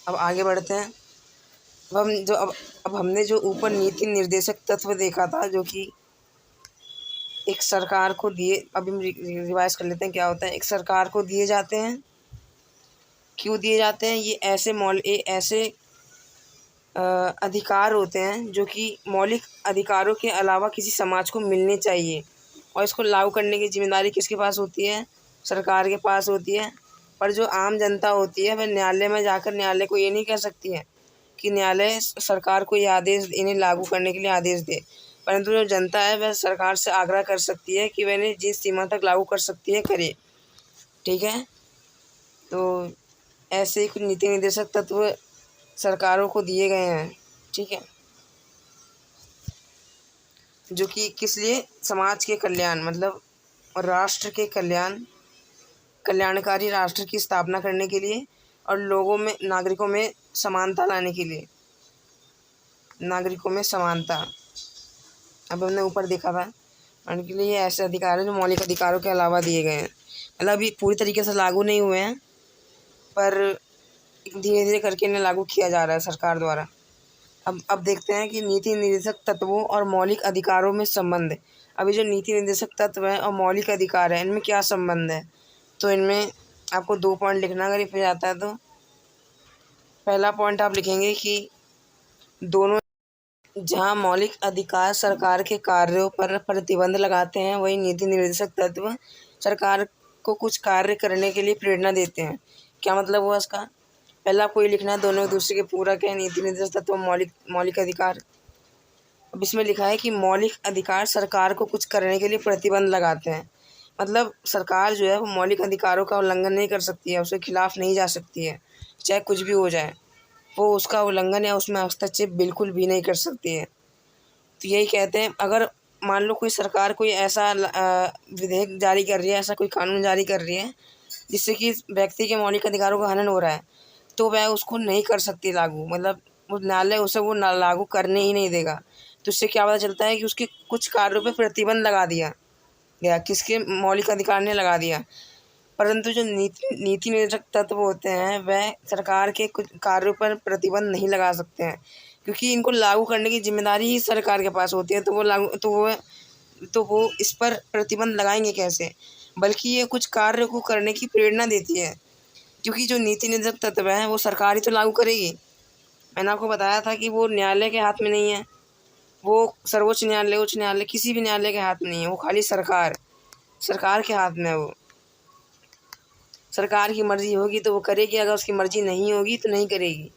अब आगे बढ़ते हैं। अब हमने जो ऊपर नीति निर्देशक तत्व देखा था, जो कि एक सरकार को दिए, अभी हम रिवाइज कर लेते हैं क्या होता है। एक सरकार को दिए जाते हैं। क्यों दिए जाते हैं? ये ऐसे अधिकार होते हैं जो कि मौलिक अधिकारों के अलावा किसी समाज को मिलने चाहिए, और इसको लागू करने की जिम्मेदारी किसके पास होती है? सरकार के पास होती है। पर जो आम जनता होती है, वह न्यायालय में जाकर न्यायालय को ये नहीं कह सकती है कि न्यायालय सरकार को ये आदेश, इन्हें लागू करने के लिए आदेश दे। परंतु जो जनता है, वह सरकार से आग्रह कर सकती है कि वह इन्हें जिस सीमा तक लागू कर सकती है करे। ठीक है, तो ऐसे ही कुछ नीति निर्देशक तत्व सरकारों को दिए गए हैं। ठीक है, जो कि किस लिए? समाज के कल्याण, मतलब और राष्ट्र के कल्याणकारी राष्ट्र की स्थापना करने के लिए, और नागरिकों में समानता लाने के लिए। नागरिकों में समानता, अब हमने ऊपर देखा था, उनके के लिए ऐसे अधिकार हैं जो मौलिक अधिकारों के अलावा दिए गए हैं। मतलब अभी पूरी तरीके से लागू नहीं हुए हैं, पर धीरे धीरे करके इन्हें लागू किया जा रहा है सरकार द्वारा। अब देखते हैं कि नीति निर्देशक तत्वों और मौलिक अधिकारों में संबंध। अभी जो नीति निर्देशक तत्व है और मौलिक अधिकार है, इनमें क्या संबंध है? तो इनमें आपको 2 पॉइंट लिखना अगर ये आता है तो। पहला पॉइंट आप लिखेंगे कि दोनों, जहाँ मौलिक अधिकार सरकार के कार्यों पर प्रतिबंध लगाते हैं, वही नीति निर्देशक तत्व सरकार को कुछ कार्य करने के लिए प्रेरणा देते हैं। क्या मतलब हुआ इसका? पहला आपको ये लिखना है, दोनों एक दूसरे के पूरक है, नीति निर्देशक तत्व मौलिक अधिकार। अब इसमें लिखा है कि मौलिक अधिकार सरकार को कुछ करने के लिए प्रतिबंध लगाते हैं। मतलब सरकार जो है वो मौलिक अधिकारों का उल्लंघन नहीं कर सकती है, उसके खिलाफ नहीं जा सकती है, चाहे कुछ भी हो जाए, वो उसका उल्लंघन या उसमें हस्तक्षेप बिल्कुल भी नहीं कर सकती है। तो यही कहते हैं, अगर मान लो कोई सरकार कोई ऐसा विधेयक जारी कर रही है, ऐसा कोई कानून जारी कर रही है जिससे कि व्यक्ति के मौलिक अधिकारों का हनन हो रहा है, तो वह उसको नहीं कर सकती लागू। मतलब वो न्यायालय उसे वो लागू करने ही नहीं देगा। तो इससे क्या पता चलता है कि उसके कुछ कार्यों पर प्रतिबंध लगा दिया गया, किसके? मौलिक अधिकार ने लगा दिया। परंतु जो नीति निर्देशक तत्व होते हैं, वह सरकार के कुछ कार्यों पर प्रतिबंध नहीं लगा सकते हैं, क्योंकि इनको लागू करने की जिम्मेदारी ही सरकार के पास होती है। तो वो इस पर प्रतिबंध लगाएंगे कैसे? बल्कि ये कुछ कार्य को करने की प्रेरणा देती है, क्योंकि जो नीति निर्देशक तत्व है वो सरकार ही तो लागू करेगी। मैंने आपको बताया था कि वो न्यायालय के हाथ में नहीं है, वो सर्वोच्च न्यायालय, उच्च न्यायालय, किसी भी न्यायालय के हाथ में नहीं है, वो खाली सरकार के हाथ में है। वो सरकार की मर्ज़ी होगी तो वो करेगी, अगर उसकी मर्ज़ी नहीं होगी तो नहीं करेगी।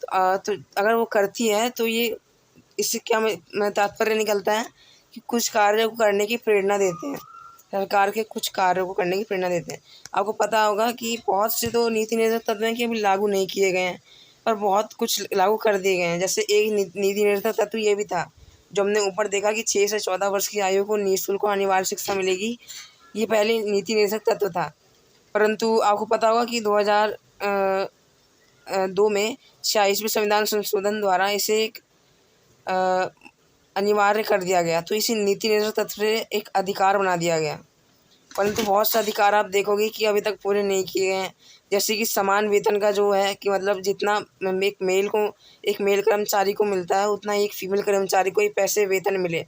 तो अगर वो करती है तो ये, इससे क्या मैं तात्पर्य निकलता है कि कुछ कार्य को करने की प्रेरणा देते हैं, सरकार के कुछ कार्यों को करने की प्रेरणा देते हैं। आपको पता होगा कि बहुत से तो नीति निर्देशक तत्व हैं कि अभी लागू नहीं किए गए हैं, पर बहुत कुछ लागू कर दिए गए हैं। जैसे एक नीति निर्देशक तत्व ये भी था, जो हमने ऊपर देखा कि 6 से 14 वर्ष की आयु को निःशुल्क और अनिवार्य शिक्षा मिलेगी। ये पहले नीति निर्देशक तत्व था, परंतु आपको पता होगा कि 2002 में 46वें संविधान संशोधन द्वारा इसे एक अनिवार्य कर दिया गया। तो इसे नीति निर्देशक तत्व से एक अधिकार बना दिया गया। परंतु बहुत से अधिकार आप देखोगे कि अभी तक पूरे नहीं किए गए हैं। जैसे कि समान वेतन का जो है कि मतलब जितना एक मेल कर्मचारी को मिलता है, उतना एक फीमेल कर्मचारी को ही पैसे वेतन मिले,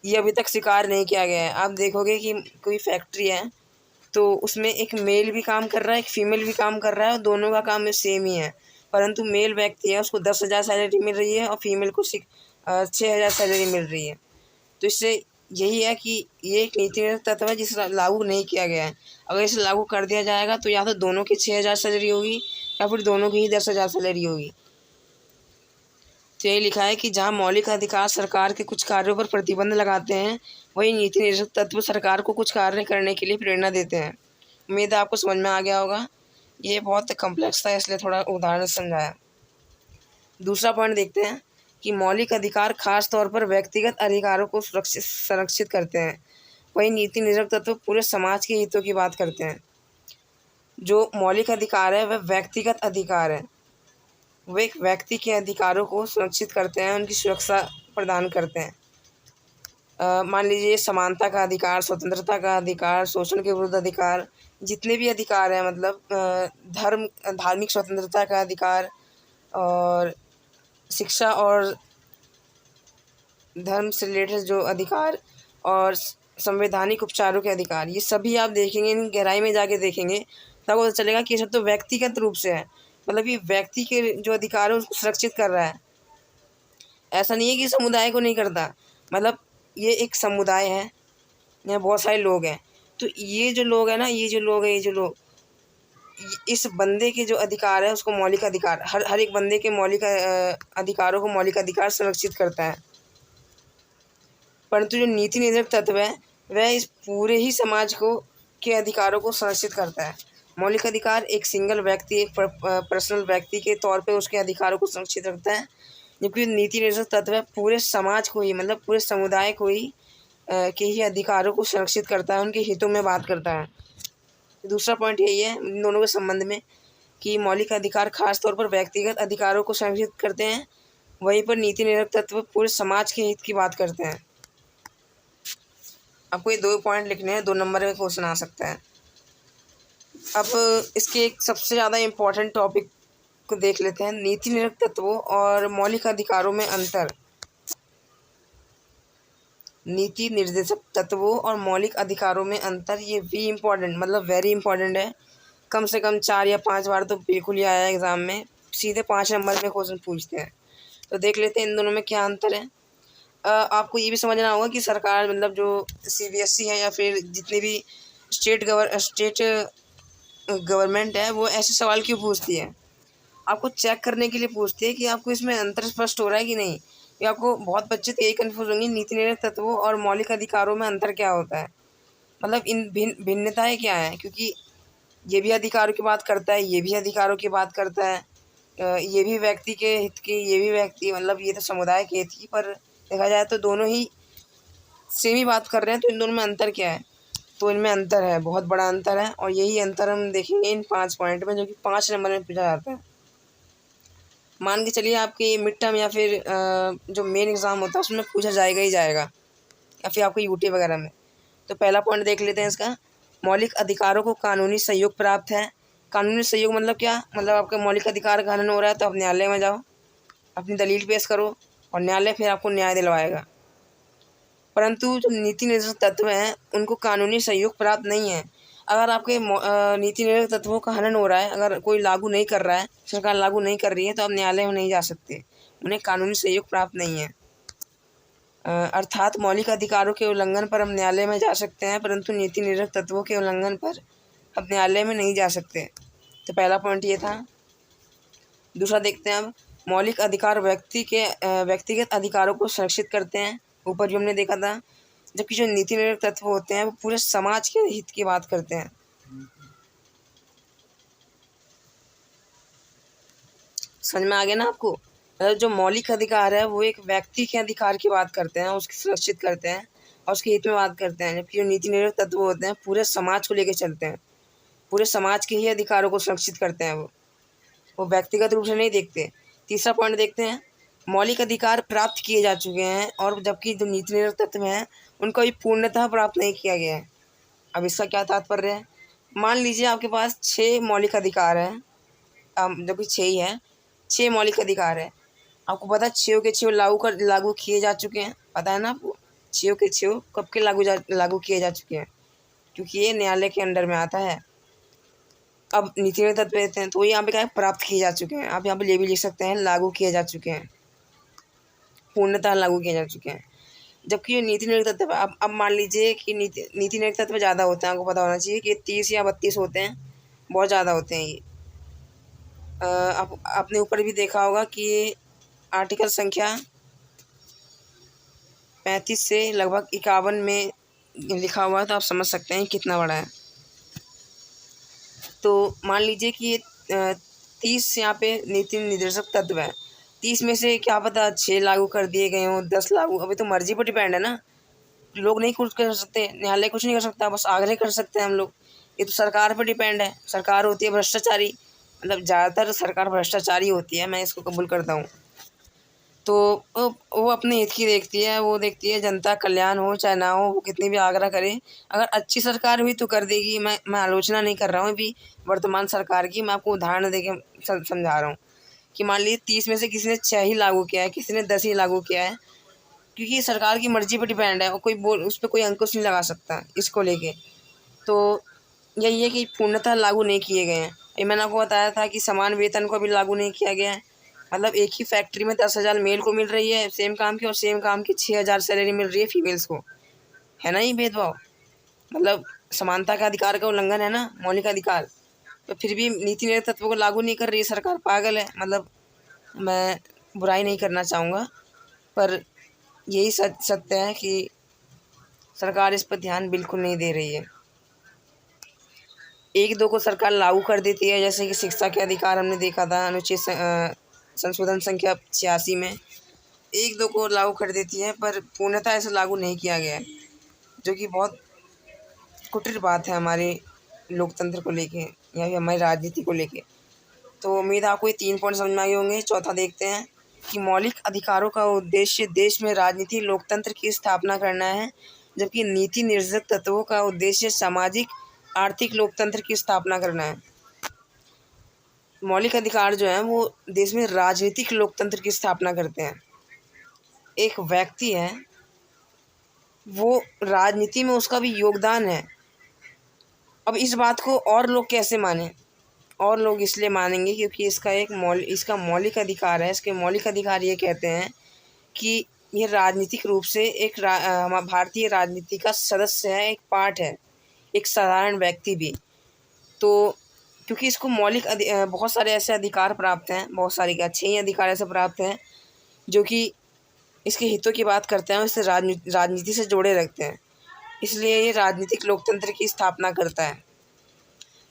ये अभी तक स्वीकार नहीं किया गया है। आप देखोगे कि कोई फैक्ट्री है तो उसमें एक मेल भी काम कर रहा है, एक फीमेल भी काम कर रहा है, और दोनों का काम सेम ही है। परंतु मेल व्यक्ति है उसको 10,000 सैलरी मिल रही है और फीमेल को 6,000 सैलरी मिल रही है। तो इससे यही है कि ये एक नीति निर्देशक तत्व है जिसे लागू नहीं किया गया है। अगर इसे लागू कर दिया जाएगा तो या तो दोनों की 6,000 सैलरी होगी या फिर दोनों की ही 10,000 सैलरी होगी। तो यही लिखा है कि जहाँ मौलिक अधिकार सरकार के कुछ कार्यों पर प्रतिबंध लगाते हैं, वही नीति निर्देशक तत्व सरकार को कुछ कार्य करने के लिए प्रेरणा देते हैं। उम्मीद है आपको समझ में आ गया होगा। ये बहुत कम्प्लेक्स था, इसलिए थोड़ा उदाहरण से समझाया। दूसरा पॉइंट देखते हैं कि मौलिक अधिकार खास तौर पर व्यक्तिगत अधिकारों को संरक्षित करते हैं, वही नीति निर्देशक तत्व पूरे समाज के हितों की बात करते हैं। जो मौलिक अधिकार है वह व्यक्तिगत अधिकार है, वे एक व्यक्ति के अधिकारों को सुरक्षित करते हैं, उनकी सुरक्षा प्रदान करते हैं। मान लीजिए समानता का अधिकार, स्वतंत्रता का अधिकार, शोषण के विरुद्ध अधिकार, जितने भी अधिकार हैं, मतलब धार्मिक स्वतंत्रता का अधिकार और शिक्षा और धर्म से रिलेटेड जो अधिकार और संवैधानिक उपचारों के अधिकार, ये सभी आप देखेंगे, इन गहराई में जाके देखेंगे तब पता चलेगा कि ये सब तो व्यक्तिगत रूप से है। मतलब ये व्यक्ति के जो अधिकार है उसको सुरक्षित कर रहा है। ऐसा नहीं है कि समुदाय को नहीं करता। मतलब ये एक समुदाय है, यहाँ बहुत सारे लोग हैं, तो ये जो लोग हैं ना, इस बंदे के जो अधिकार है उसको मौलिक अधिकार, हर एक बंदे के मौलिक अधिकारों को मौलिक अधिकार संरक्षित करता है। परंतु जो नीति निर्देशक तत्व है वह इस पूरे ही समाज को के अधिकारों को संरक्षित करता है। मौलिक अधिकार एक सिंगल व्यक्ति, एक पर्सनल व्यक्ति के तौर पे उसके अधिकारों को संरक्षित रखता है, जबकि नीति निर्देशक तत्व है पूरे समाज को ही, मतलब पूरे समुदाय को ही के ही अधिकारों को संरक्षित करता है, उनके हितों में बात करता है। दूसरा पॉइंट यही है इन दोनों के संबंध में कि मौलिक अधिकार खास तौर पर व्यक्तिगत अधिकारों को संरक्षित करते हैं, वहीं पर नीति निर्देशक तत्व पूरे समाज के हित की बात करते हैं। आपको ये 2 पॉइंट लिखने हैं, 2 नंबर का क्वेश्चन आ सकता है। अब इसके एक सबसे ज़्यादा इम्पोर्टेंट टॉपिक को देख लेते हैं, नीति निर्देशक तत्वों और मौलिक अधिकारों में अंतर। नीति निर्देशक तत्वों और मौलिक अधिकारों में अंतर, ये भी इम्पोर्टेंट, मतलब वेरी इंपॉर्टेंट है। कम से कम 4 या 5 बार तो बिल्कुल ही आया है एग्ज़ाम में, सीधे 5 नंबर में क्वेश्चन पूछते हैं। तो देख लेते हैं इन दोनों में क्या अंतर है। आपको ये भी समझना होगा कि सरकार, मतलब जो CBSE है या फिर जितनी भी स्टेट गवर्नमेंट है, वो ऐसे सवाल क्यों पूछती है। आपको चेक करने के लिए पूछती है कि आपको इसमें अंतर स्पष्ट हो रहा है कि नहीं। या आपको बहुत बच्चे तो यही कन्फ्यूज होंगे, नीति निर्देशक तत्वों और मौलिक अधिकारों में अंतर क्या होता है, मतलब इन भिन्नताएं क्या हैं। क्योंकि ये भी अधिकारों की बात करता है, ये भी अधिकारों की बात करता है, ये भी व्यक्ति के हित की, ये भी व्यक्ति, मतलब ये तो समुदाय के हित की, पर देखा जाए तो दोनों ही सेम ही बात कर रहे हैं। तो इन दोनों में अंतर क्या है, तो इनमें अंतर है, बहुत बड़ा अंतर है। और यही अंतर हम देखेंगे इन 5 पॉइंट में, जो कि 5 नंबर में पूछा जाता है। मान के चलिए आपके मिड टर्म या फिर जो मेन एग्ज़ाम होता है उसमें पूछा जाएगा ही जाएगा, या फिर आपको यूटी वगैरह में। तो पहला पॉइंट देख लेते हैं इसका, मौलिक अधिकारों को कानूनी सहयोग प्राप्त है। कानूनी सहयोग मतलब क्या, मतलब आपका मौलिक अधिकार का हनन हो रहा है तो आप न्यायालय में जाओ, अपनी दलील पेश करो और न्यायालय फिर आपको न्याय दिलवाएगा। परंतु जो नीति निर्देशक तत्व हैं उनको कानूनी सहयोग प्राप्त नहीं है। अगर आपके नीति निर्देशक तत्वों का हनन हो रहा है, अगर कोई लागू नहीं कर रहा है, सरकार लागू नहीं कर रही है, तो आप न्यायालय में नहीं जा सकते, उन्हें कानूनी सहयोग प्राप्त नहीं है। अर्थात मौलिक अधिकारों के उल्लंघन पर हम न्यायालय में जा सकते हैं, परंतु नीति निर्देशक तत्वों के उल्लंघन पर हम न्यायालय में नहीं जा सकते। तो पहला पॉइंट ये था। दूसरा देखते हैं अब, मौलिक अधिकार व्यक्तिगत अधिकारों को संरक्षित करते हैं, ऊपर भी हमने देखा था। जबकि जो नीति निर्देशक तत्व होते हैं वो पूरे समाज के हित की बात करते हैं। समझ में आ गया ना आपको। जो मौलिक अधिकार है वो एक व्यक्ति के अधिकार की बात करते हैं, उसकी सुरक्षित करते हैं और उसके हित में बात करते हैं। जबकि जो नीति निर्देशक तत्व होते हैं पूरे समाज को लेकर चलते हैं, पूरे समाज के ही अधिकारों को सुरक्षित करते हैं, वो व्यक्तिगत रूप से नहीं देखते। तीसरा पॉइंट देखते हैं, मौलिक अधिकार प्राप्त किए जा चुके हैं और जबकि जो नीति निर्देशक तत्व हैं उनको अभी पूर्णतः प्राप्त नहीं किया गया है। अब इसका क्या तात्पर्य है, मान लीजिए आपके पास 6 मौलिक अधिकार हैं, जबकि 6 ही है, 6 मौलिक अधिकार है। आपको पता है 6 के 6 लागू किए जा चुके हैं, पता है ना आपको। 6 के 6 कब के लागू किए जा चुके हैं, क्योंकि ये न्यायालय के अंडर में आता है। अब नीति निर्देशक तत्व देते हैं तो यहाँ पे क्या है, प्राप्त किए जा चुके हैं। आप यहाँ पे ये भी लिख सकते हैं, लागू किए जा चुके हैं, पूर्णतः लागू किए जा चुके हैं। जबकि ये नीति निर्देशक तत्व, अब मान लीजिए कि नीति निर्देशक तत्व ज़्यादा होते हैं, आपको पता होना चाहिए कि 30 या 32 होते हैं, बहुत ज़्यादा होते हैं ये। आपने ऊपर भी देखा होगा कि आर्टिकल संख्या 35 से लगभग 51 में लिखा हुआ है, तो आप समझ सकते हैं कितना बड़ा है। तो मान लीजिए कि ये 30 यहाँ पे नीति निर्देशक तत्व है। 30 में से क्या पता 6 लागू कर दिए गए हों, 10 लागू, अभी तो मर्जी पर डिपेंड है ना। लोग नहीं कुछ कर सकते, न्यायालय कुछ नहीं कर सकता, बस आग्रह कर सकते हैं हम लोग। ये तो सरकार पर डिपेंड है। सरकार होती है भ्रष्टाचारी, मतलब ज़्यादातर सरकार भ्रष्टाचारी होती है, मैं इसको कबूल करता हूँ। तो वो अपने हित की देखती है, वो देखती है जनता कल्याण हो चाहे ना हो, वो कितनी भी आग्रह करे। अगर अच्छी सरकार हुई तो कर देगी। मैं आलोचना नहीं कर रहा हूँ अभी वर्तमान सरकार की, मैं आपको उदाहरण दे के समझा रहा हूँ कि मान लीजिए 30 में से किसी ने 6 ही लागू किया है, किसी ने 10 ही लागू किया है, क्योंकि सरकार की मर्जी पर डिपेंड है और उस पर कोई अंकुश नहीं लगा सकता इसको लेके। तो यही है कि पूर्णतः लागू नहीं किए गए हैं। ये मैंने आपको बताया था कि समान वेतन को अभी लागू नहीं किया गया है। मतलब एक ही फैक्ट्री में 10,000 मेल को मिल रही है सेम काम की, और सेम काम की 6,000 सैलरी मिल रही है फीमेल्स को। है ना ये भेदभाव, मतलब समानता का अधिकार का उल्लंघन है ना, मौलिक अधिकार। तो फिर भी नीति निर्देशक तत्वों को लागू नहीं कर रही है सरकार, पागल है। मतलब मैं बुराई नहीं करना चाहूँगा, पर यही सत्य है कि सरकार इस पर ध्यान बिल्कुल नहीं दे रही है। एक दो को सरकार लागू कर देती है, जैसे कि शिक्षा के अधिकार हमने देखा था अनुच्छेद संशोधन संख्या 86 में, एक दो को लागू कर देती है, पर पूर्णतः ऐसा लागू नहीं किया गया है, जो कि बहुत कुटिल बात है हमारे लोकतंत्र को लेके या फिर हमारी राजनीति को लेके। तो उम्मीद है आपको ये 3 पॉइंट समझ में आए होंगे। चौथा देखते हैं कि मौलिक अधिकारों का उद्देश्य देश में राजनीति लोकतंत्र की स्थापना करना है, जबकि नीति निर्देशक तत्वों का उद्देश्य सामाजिक आर्थिक लोकतंत्र की स्थापना करना है। मौलिक अधिकार जो है वो देश में राजनीतिक लोकतंत्र की स्थापना करते हैं। एक व्यक्ति है, वो राजनीति में उसका भी योगदान है। अब इस बात को और लोग कैसे माने? और लोग इसलिए मानेंगे क्योंकि इसका मौलिक अधिकार है। इसके मौलिक अधिकार ये कहते हैं कि ये राजनीतिक रूप से एक भारतीय राजनीति का सदस्य है, एक पार्ट है, एक साधारण व्यक्ति भी। तो क्योंकि इसको बहुत सारे ऐसे अधिकार प्राप्त हैं, बहुत सारे क्या 6 ही अधिकार ऐसे प्राप्त हैं जो कि इसके हितों की बात करते हैं और इसे राजनीति से जोड़े रखते हैं। इसलिए ये राजनीतिक लोकतंत्र की स्थापना करता है।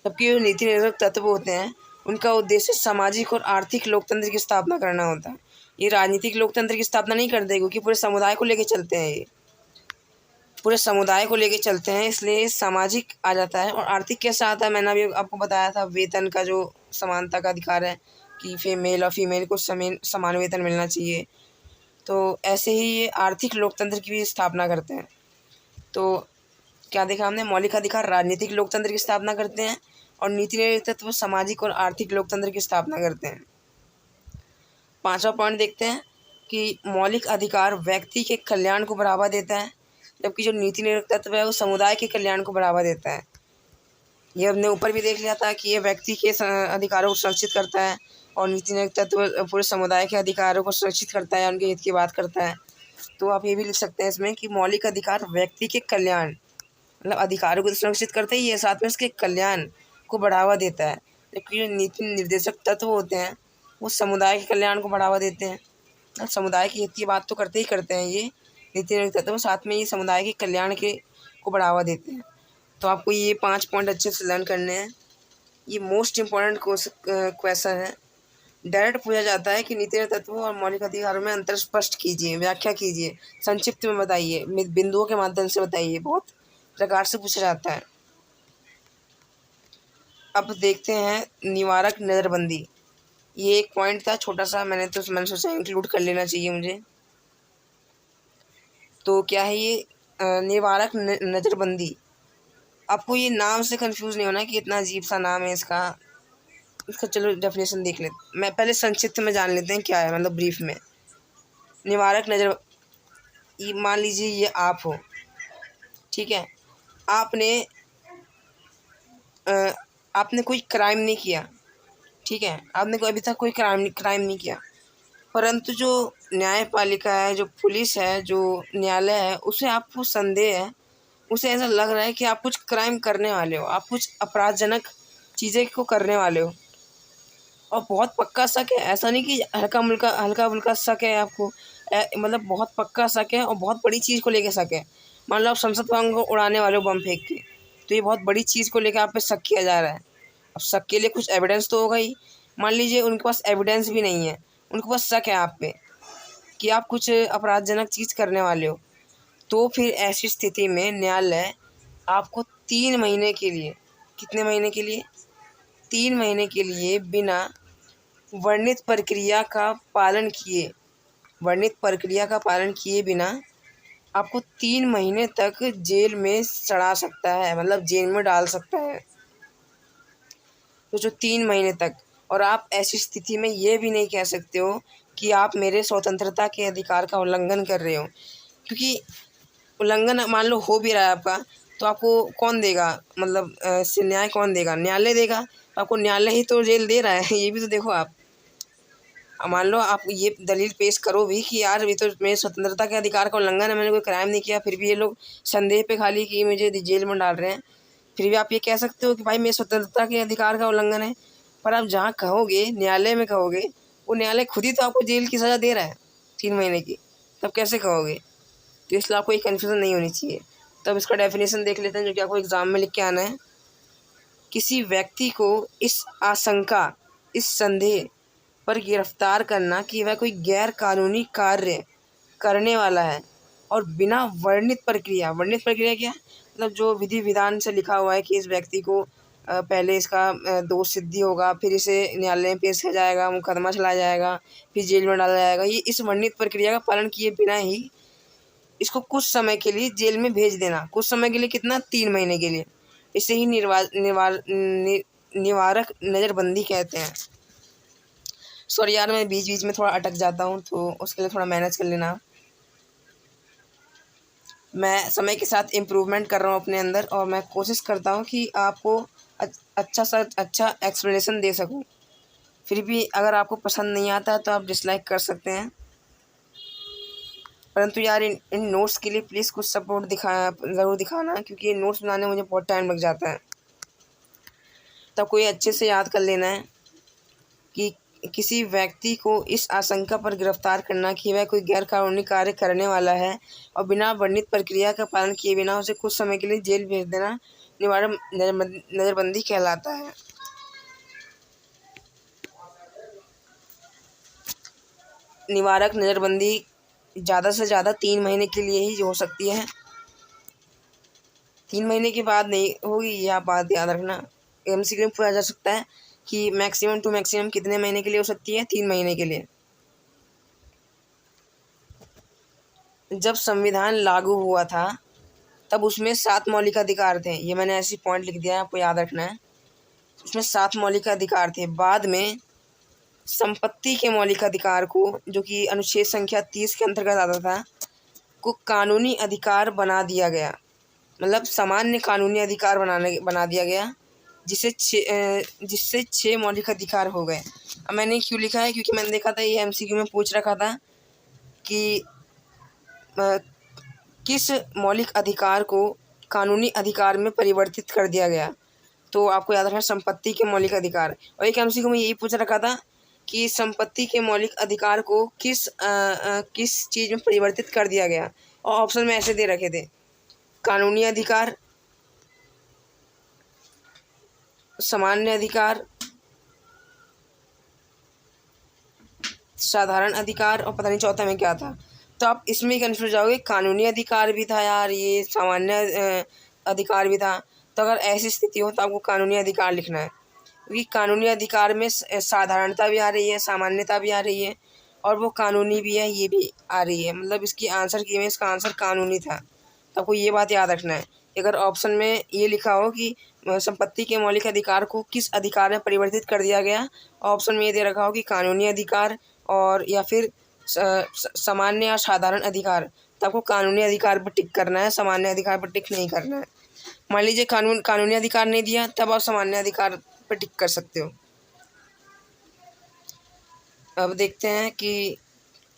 जबकि जो नीति निर्देशक तत्व होते हैं उनका उद्देश्य सामाजिक और आर्थिक लोकतंत्र की स्थापना करना होता है। ये राजनीतिक लोकतंत्र की स्थापना नहीं करते क्योंकि पूरे समुदाय को लेके चलते हैं, ये पूरे समुदाय को लेके चलते हैं, इसलिए सामाजिक आ जाता है। और आर्थिक कैसा आता है, मैंने अभी आपको बताया था, वेतन का जो समानता का अधिकार है कि मेल और फीमेल को समान वेतन मिलना चाहिए। तो ऐसे ही ये आर्थिक लोकतंत्र की भी स्थापना करते हैं। तो क्या देखा हमने, मौलिक अधिकार राजनीतिक लोकतंत्र की स्थापना करते हैं और नीति निर्देशक तत्व सामाजिक और आर्थिक लोकतंत्र की स्थापना करते हैं। 5वां पॉइंट देखते हैं कि मौलिक अधिकार व्यक्ति के कल्याण को बढ़ावा देता है, जबकि जो नीति निर्देशक तत्व है वो समुदाय के कल्याण को बढ़ावा देता है। ये हमने ऊपर भी देख लिया था कि ये व्यक्ति के अधिकारों को सुरक्षित करता है और नीति निर्देशक तत्व पूरे समुदाय के अधिकारों को सुरक्षित करता है, उनके हित की बात करता है। तो आप ये भी लिख सकते हैं इसमें कि मौलिक अधिकार व्यक्ति के कल्याण, मतलब अधिकारों को सुरक्षित करते ही है, साथ में उसके कल्याण को बढ़ावा देता है। जबकि जो नीति निर्देशक तत्व होते हैं वो समुदाय के कल्याण को बढ़ावा देते हैं। समुदाय के हित की बात तो करते ही करते हैं ये नीति निर्देशक तत्व, साथ में ये समुदाय के कल्याण को बढ़ावा देते हैं। तो आपको ये 5 पॉइंट अच्छे से लर्न करने हैं। ये मोस्ट इम्पॉर्टेंट क्वेश्चन है। डायरेक्ट पूछा जाता है कि नीति निर्देशक तत्वों और मौलिक अधिकारों में अंतर स्पष्ट कीजिए, व्याख्या कीजिए, संक्षिप्त में बताइए, बिंदुओं के माध्यम से बताइए, बहुत प्रकार से पूछा जाता है। अब देखते हैं निवारक नज़रबंदी। ये एक पॉइंट था छोटा सा, मैंने सोचा इंक्लूड कर लेना चाहिए मुझे। तो क्या है ये निवारक नज़रबंदी? आपको ये नाम से कंफ्यूज नहीं होना कि इतना अजीब सा नाम है इसका चलो डेफिनेशन देख लेते। मैं पहले संक्षिप्त में जान लेते हैं क्या है, मतलब ब्रीफ में। निवारक नज़र, मान लीजिए ये आप हो, ठीक है, आपने कोई क्राइम नहीं किया, ठीक है, आपने अभी तक कोई क्राइम नहीं किया, परंतु जो न्यायपालिका है, जो पुलिस है, जो न्यायालय है, उसे आपको संदेह है, उसे ऐसा लग रहा है कि आप कुछ क्राइम करने वाले हो, आप कुछ अपराधजनक चीज़ें को करने वाले हो। और बहुत पक्का शक है, ऐसा नहीं कि हल्का फुल्का शक है आपको, मतलब बहुत पक्का शक है और बहुत बड़ी चीज़ को लेके शक है। मान लो आप संसद भवन को उड़ाने वाले हो बम फेंक के, तो ये बहुत बड़ी चीज़ को लेकर आप पे शक किया जा रहा है। अब शक के लिए कुछ एविडेंस तो होगा ही। मान लीजिए उनके पास एविडेंस भी नहीं है, उनके पास शक है आप पे कि आप कुछ अपराधजनक चीज़ करने वाले हो, तो फिर ऐसी स्थिति में न्यायालय आपको 3 महीने के लिए, कितने महीने के लिए, 3 महीने के लिए बिना वर्णित प्रक्रिया का पालन किए, वर्णित प्रक्रिया का पालन किए बिना आपको 3 महीने तक जेल में सड़ा सकता है, मतलब जेल में डाल सकता है। तो जो 3 महीने तक, और आप ऐसी स्थिति में ये भी नहीं कह सकते हो कि आप मेरे स्वतंत्रता के अधिकार का उल्लंघन कर रहे हो, क्योंकि उल्लंघन मान लो हो भी रहा है आपका, तो आपको कौन देगा, मतलब इससे न्याय कौन देगा, न्यायालय देगा। तो आपको न्यायालय ही तो जेल दे रहा है, ये भी तो देखो आप। अब मान लो आप ये दलील पेश करो भी कि यार ये तो मेरे स्वतंत्रता के अधिकार का उल्लंघन है, मैंने कोई क्राइम नहीं किया, फिर भी ये लोग संदेह पे खाली कि मुझे जेल में डाल रहे हैं, फिर भी आप ये कह सकते हो कि भाई मेरे स्वतंत्रता के अधिकार का उल्लंघन है। पर आप जहाँ कहोगे, न्यायालय में कहोगे, वो न्यायालय खुद ही तो आपको जेल की सज़ा दे रहा है 3 महीने की, तब कैसे कहोगे। तो इसलिए आपको ये कन्फ्यूज़न नहीं होनी चाहिए। तब इसका डेफिनेशन देख लेते हैं जो कि आपको एग्ज़ाम में लिख के आना है। किसी व्यक्ति को इस आशंका, इस संदेह पर गिरफ्तार करना कि वह कोई गैर कानूनी कार्य करने वाला है और बिना वर्णित प्रक्रिया, वर्णित प्रक्रिया क्या, मतलब जो विधि विधान से लिखा हुआ है कि इस व्यक्ति को पहले इसका दोष सिद्धि होगा, फिर इसे न्यायालय में पेश किया जाएगा, मुकदमा चलाया जाएगा, फिर जेल में डाला जाएगा, ये इस वर्णित प्रक्रिया का पालन किए बिना ही इसको कुछ समय के लिए जेल में भेज देना। कुछ समय के लिए कितना, 3 महीने के लिए। इसे ही निवारक नज़रबंदी कहते हैं। सॉरी यार, मैं बीच बीच में थोड़ा अटक जाता हूँ, तो उसके लिए थोड़ा मैनेज कर लेना। मैं समय के साथ इम्प्रूवमेंट कर रहा हूँ अपने अंदर, और मैं कोशिश करता हूँ कि आपको अच्छा सा अच्छा एक्सप्लेनेशन दे सकूँ। फिर भी अगर आपको पसंद नहीं आता तो आप डिसलाइक कर सकते हैं, परंतु यार इन नोट्स के लिए प्लीज़ कुछ सपोर्ट ज़रूर दिखाना, क्योंकि ये नोट्स बनाने में मुझे बहुत टाइम लग जाता है। तब कोई अच्छे से याद कर लेना है कि किसी व्यक्ति को इस आशंका पर गिरफ्तार करना कि वह कोई गैर कानूनी कार्य करने वाला है और बिना वर्णित प्रक्रिया का पालन किए बिना उसे कुछ समय के लिए जेल भेज देना निवारक नज़रबंदी कहलाता है। निवारक नज़रबंदी ज़्यादा से ज़्यादा 3 महीने के लिए ही हो सकती है, 3 महीने के बाद नहीं होगी, ये आप बात याद रखना। MCQ में पूछा जा सकता है कि मैक्सिमम टू मैक्सिमम कितने महीने के लिए हो सकती है, 3 महीने के लिए। जब संविधान लागू हुआ था तब उसमें 7 मौलिक अधिकार थे, ये मैंने ऐसी पॉइंट लिख दिया है, आपको याद रखना है। उसमें 7 मौलिक अधिकार थे। बाद में संपत्ति के मौलिक अधिकार को, जो कि अनुच्छेद संख्या 30 के अंतर्गत आता था, को कानूनी अधिकार बना दिया गया, मतलब सामान्य कानूनी अधिकार बना दिया गया, जिससे 6 मौलिक अधिकार हो गए। अब मैंने क्यों लिखा है, क्योंकि मैंने देखा था ये MCQ में पूछ रखा था कि किस मौलिक अधिकार को कानूनी अधिकार में परिवर्तित कर दिया गया, तो आपको याद रखना संपत्ति के मौलिक अधिकार। और एक MCQ में यही पूछ रखा था कि संपत्ति के मौलिक अधिकार को किस चीज़ में परिवर्तित कर दिया गया, और ऑप्शन में ऐसे दे रखे थे, कानूनी अधिकार, सामान्य अधिकार, साधारण अधिकार, और पता नहीं चौथा में क्या था। तो आप इसमें कन्फ्यूज जाओगे, कानूनी अधिकार भी था यार, ये सामान्य अधिकार भी था। तो अगर ऐसी स्थिति हो तो आपको कानूनी अधिकार लिखना है, क्योंकि कानूनी अधिकार में साधारणता भी आ रही है, सामान्यता भी आ रही है, और वो कानूनी भी है, ये भी आ रही है, मतलब इसकी आंसर की में इसका आंसर कानूनी था। तो आपको ये बात याद रखना है कि अगर ऑप्शन में ये लिखा हो कि संपत्ति के मौलिक अधिकार को किस अधिकार में परिवर्तित कर दिया गया, ऑप्शन में ये दे रखा हो कि कानूनी अधिकार और या फिर सामान्य या साधारण अधिकार, तो आपको कानूनी अधिकार पर टिक करना है, सामान्य अधिकार पर टिक नहीं करना है। मान लीजिए कानूनी अधिकार नहीं दिया, तब आप सामान्य अधिकार पर टिक कर सकते हो। अब देखते हैं कि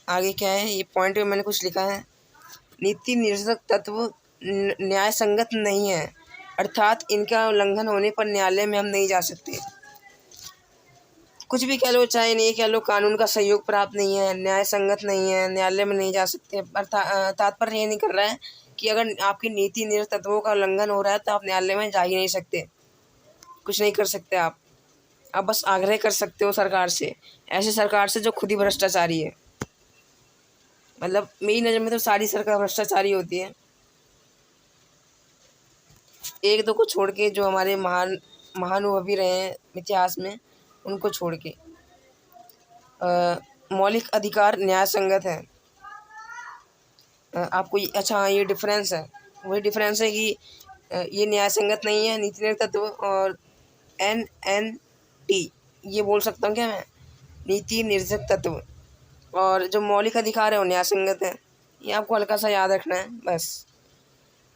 आगे क्या है। ये पॉइंट में मैंने कुछ लिखा है, नीति निर्देशक तत्व न्याय संगत नहीं है, अर्थात इनका उल्लंघन होने पर न्यायालय में हम नहीं जा सकते। कुछ भी कह लो चाहे नहीं कह लो, कानून का सहयोग प्राप्त नहीं है, न्याय संगत नहीं है, न्यायालय में नहीं जा सकते। पर तात्पर्य ये नहीं कर रहा है कि अगर आपकी नीति निरत तत्वों का उल्लंघन हो रहा है तो आप न्यायालय में जा ही नहीं सकते, कुछ नहीं कर सकते आप बस आग्रह कर सकते हो सरकार से, ऐसे सरकार से जो खुद ही भ्रष्टाचारी है। मतलब मेरी नज़र में तो सारी सरकार भ्रष्टाचारी होती है, एक दो को छोड़ के, जो हमारे महानुभवी रहे हैं इतिहास में उनको छोड़ के। मौलिक अधिकार न्याय संगत है। आपको अच्छा ये डिफरेंस है, वही डिफरेंस है कि ये न्याय संगत नहीं है नीति निर्देशक तत्व, और NNT ये बोल सकता हूँ क्या मैं, नीति निर्देशक तत्व। और जो मौलिक अधिकार है वो न्याय संगत है। ये आपको हल्का सा याद रखना है बस।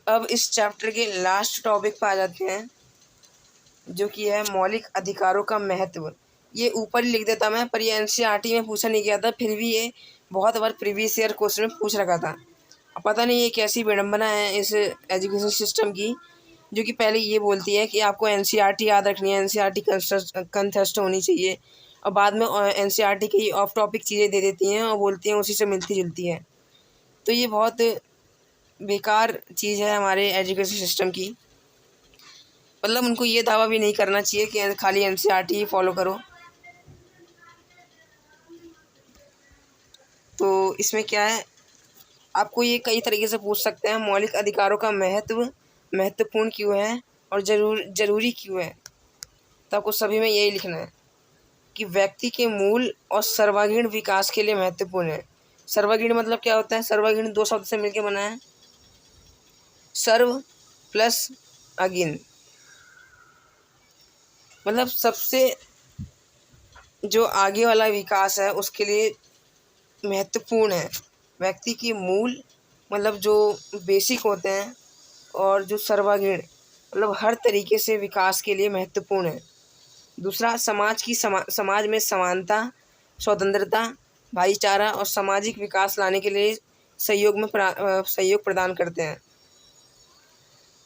अब इस चैप्टर के लास्ट टॉपिक पर आ जाते हैं, जो कि है मौलिक अधिकारों का महत्व। ये ऊपर ही लिख देता मैं, पर ये NCERT में पूछा नहीं गया था, फिर भी ये बहुत बार प्रीवियस ईयर क्वेश्चन में पूछ रखा था। अब पता नहीं ये कैसी विडम्बना है इस एजुकेशन सिस्टम की, जो कि पहले ये बोलती है कि आपको NCERT याद रखनी है, NCERT कंठस्थ होनी चाहिए, और बाद में NCERT की ऑफ टॉपिक चीज़ें दे देती हैं और बोलती हैं उसी से मिलती जुलती है। तो ये बहुत बेकार चीज़ है हमारे एजुकेशन सिस्टम की। मतलब उनको ये दावा भी नहीं करना चाहिए कि खाली NCERT ही फॉलो करो। तो इसमें क्या है, आपको ये कई तरीके से पूछ सकते हैं, मौलिक अधिकारों का महत्वपूर्ण क्यों है और जरूरी क्यों है। तो आपको सभी में यही लिखना है कि व्यक्ति के मूल और सर्वांगीण विकास के लिए महत्वपूर्ण है। सर्वांगीण मतलब क्या होता है, सर्वांगीण दो शब्द से मिलकर बना है, सर्व प्लस अगीन, मतलब सबसे जो आगे वाला विकास है उसके लिए महत्वपूर्ण है। व्यक्ति की मूल मतलब जो बेसिक होते हैं, और जो सर्वांगीण मतलब हर तरीके से विकास के लिए महत्वपूर्ण है। दूसरा, समाज में समानता, स्वतंत्रता, भाईचारा और सामाजिक विकास लाने के लिए सहयोग प्रदान करते हैं।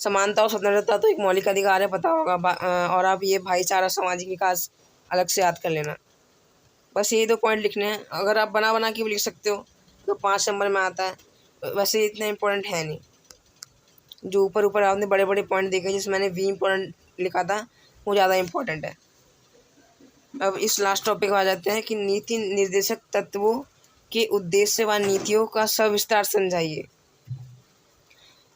समानता और स्वतंत्रता तो एक मौलिक अधिकार है, पता होगा। और आप ये भाईचारा, सामाजिक विकास अलग से याद कर लेना। बस ये 2 पॉइंट लिखने हैं। अगर आप बना के भी लिख सकते हो तो 5 नंबर में आता है। वैसे इतना इम्पोर्टेंट है नहीं। जो ऊपर आपने बड़े बड़े पॉइंट देखे, जिसमें मैंने V इम्पोर्टेंट लिखा था, वो ज़्यादा इम्पोर्टेंट है। अब इस लास्ट टॉपिक में आ जाते हैं कि नीति निर्देशक तत्वों के उद्देश्य व नीतियों का सविस्तार समझाइए।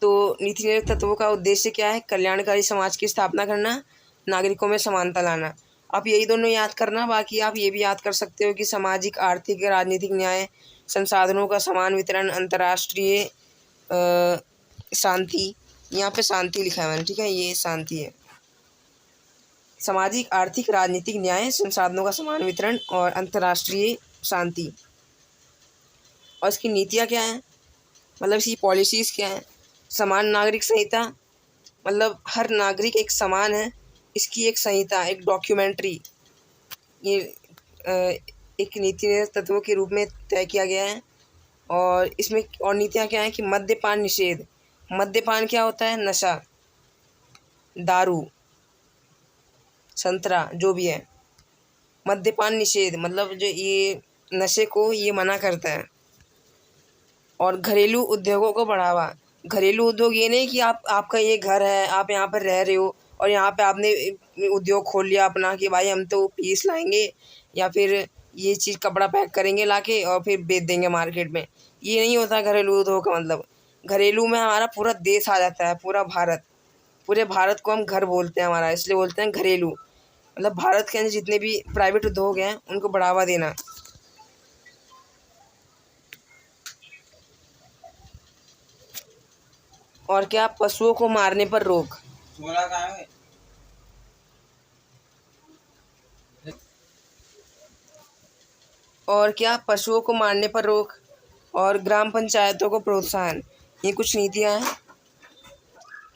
तो नीति निर्देशक तत्वों का उद्देश्य क्या है? कल्याणकारी समाज की स्थापना करना, नागरिकों में समानता लाना। आप यही दोनों याद करना। बाकी आप ये भी याद कर सकते हो कि सामाजिक, आर्थिक, राजनीतिक न्याय, संसाधनों का समान वितरण, अंतर्राष्ट्रीय शांति। यहाँ पे शांति लिखा है मैंने, ठीक है, ये शांति है। सामाजिक, आर्थिक, राजनीतिक न्याय, संसाधनों का समान वितरण और अंतर्राष्ट्रीय शांति। और इसकी नीतियाँ क्या हैं, मतलब इसकी पॉलिसीज़ क्या हैं? समान नागरिक संहिता, मतलब हर नागरिक एक समान है, इसकी एक संहिता, एक डॉक्यूमेंट्री, ये एक नीति तत्वों के रूप में तय किया गया है। और इसमें और नीतियाँ क्या हैं कि मद्यपान निषेध। मद्यपान क्या होता है? नशा, दारू, संतरा, जो भी है। मद्यपान निषेध मतलब जो ये नशे को ये मना करता है। और घरेलू उद्योगों को बढ़ावा। घरेलू उद्योग ये नहीं कि आपका ये घर है, आप यहाँ पर रह रहे हो और यहाँ पे आपने उद्योग खोल लिया अपना कि भाई हम तो पीस लाएंगे या फिर ये चीज़ कपड़ा पैक करेंगे लाके और फिर बेच देंगे मार्केट में। ये नहीं होता घरेलू उद्योग का मतलब। घरेलू में हमारा पूरा देश आ जाता है, पूरा भारत। पूरे भारत को हम घर बोलते हैं हमारा, इसलिए बोलते हैं घरेलू। मतलब भारत के अंदर जितने भी प्राइवेट उद्योग हैं उनको बढ़ावा देना। और क्या? पशुओं को मारने पर रोक। और क्या? पशुओं को मारने पर रोक और ग्राम पंचायतों को प्रोत्साहन। ये कुछ नीतियाँ हैं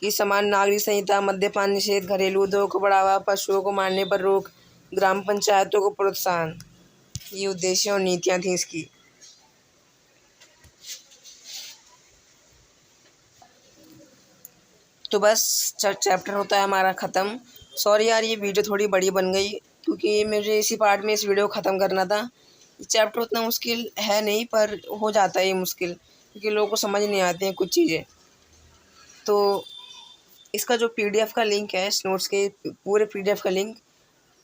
कि समान नागरिक संहिता, मद्यपान निषेध, घरेलू उद्योग को बढ़ावा, पशुओं को मारने पर रोक, ग्राम पंचायतों को प्रोत्साहन। ये उद्देश्य और नीतियाँ थी इसकी। तो बस चैप्टर होता है हमारा ख़त्म। सॉरी यार, ये वीडियो थोड़ी बड़ी बन गई, क्योंकि मुझे इसी पार्ट में इस वीडियो को ख़त्म करना था। ये चैप्टर उतना मुश्किल है नहीं, पर हो जाता है ये मुश्किल, क्योंकि लोगों को समझ नहीं आती हैं कुछ चीज़ें। तो इसका जो पीडीएफ का लिंक है, इस नोट्स के पूरे पीडीएफ का लिंक,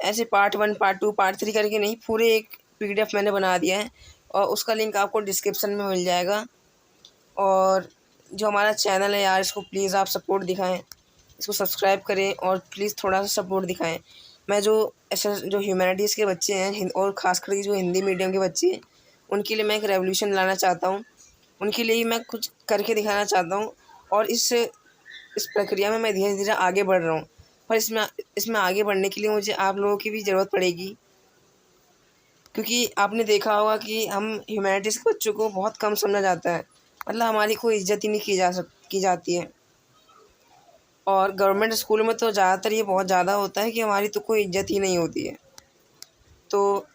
ऐसे पार्ट 1, पार्ट 2, पार्ट 3 करके नहीं, पूरे एक पीडीएफ मैंने बना दिया है और उसका लिंक आपको डिस्क्रिप्शन में मिल जाएगा। और जो हमारा चैनल है यार, इसको प्लीज़ आप सपोर्ट दिखाएं, इसको सब्सक्राइब करें और प्लीज़ थोड़ा सा सपोर्ट दिखाएं। मैं जो ऐसे जो ह्यूमैनिटीज़ के बच्चे हैं और ख़ासकर जो हिंदी मीडियम के बच्चे हैं, उनके लिए मैं एक रेवोल्यूशन लाना चाहता हूँ। उनके लिए ही मैं कुछ करके दिखाना चाहता हूँ और इस प्रक्रिया में मैं धीरे-धीरे आगे बढ़ रहा हूँ। पर इसमें आगे बढ़ने के लिए मुझे आप लोगों की भी ज़रूरत पड़ेगी, क्योंकि आपने देखा होगा कि हम ह्यूमैनिटीज़ के बच्चों को बहुत कम समझा जाता है, मतलब हमारी कोई इज़्ज़त ही नहीं की जाती है। और गवर्नमेंट स्कूलों में तो ज़्यादातर ये बहुत ज़्यादा होता है कि हमारी तो कोई इज़्ज़त ही नहीं होती है। तो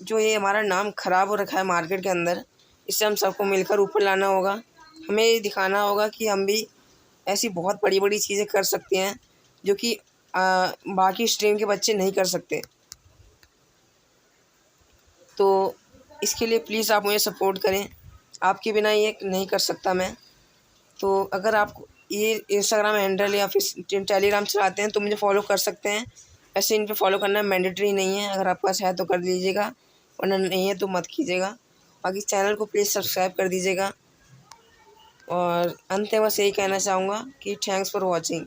जो ये हमारा नाम ख़राब हो रखा है मार्केट के अंदर, इससे हम सबको मिलकर ऊपर लाना होगा। हमें ये दिखाना होगा कि हम भी ऐसी बहुत बड़ी-बड़ी चीज़ें कर सकते हैं, जो कि बाकी स्ट्रीम के बच्चे नहीं कर सकते। तो इसके लिए प्लीज़ आप मुझे सपोर्ट करें, आपके बिना ये नहीं कर सकता मैं। तो अगर आप ये इंस्टाग्राम हैंडल या फिर टेलीग्राम चलाते हैं तो मुझे फॉलो कर सकते हैं। ऐसे इन पे फॉलो करना मैंडेटरी नहीं है, अगर आपके पास है तो कर लीजिएगा, वरना नहीं है तो मत कीजिएगा। बाकी चैनल को प्लीज़ सब्सक्राइब कर दीजिएगा। और अंत में बस यही कहना चाहूँगा कि थैंक्स फॉर वॉचिंग।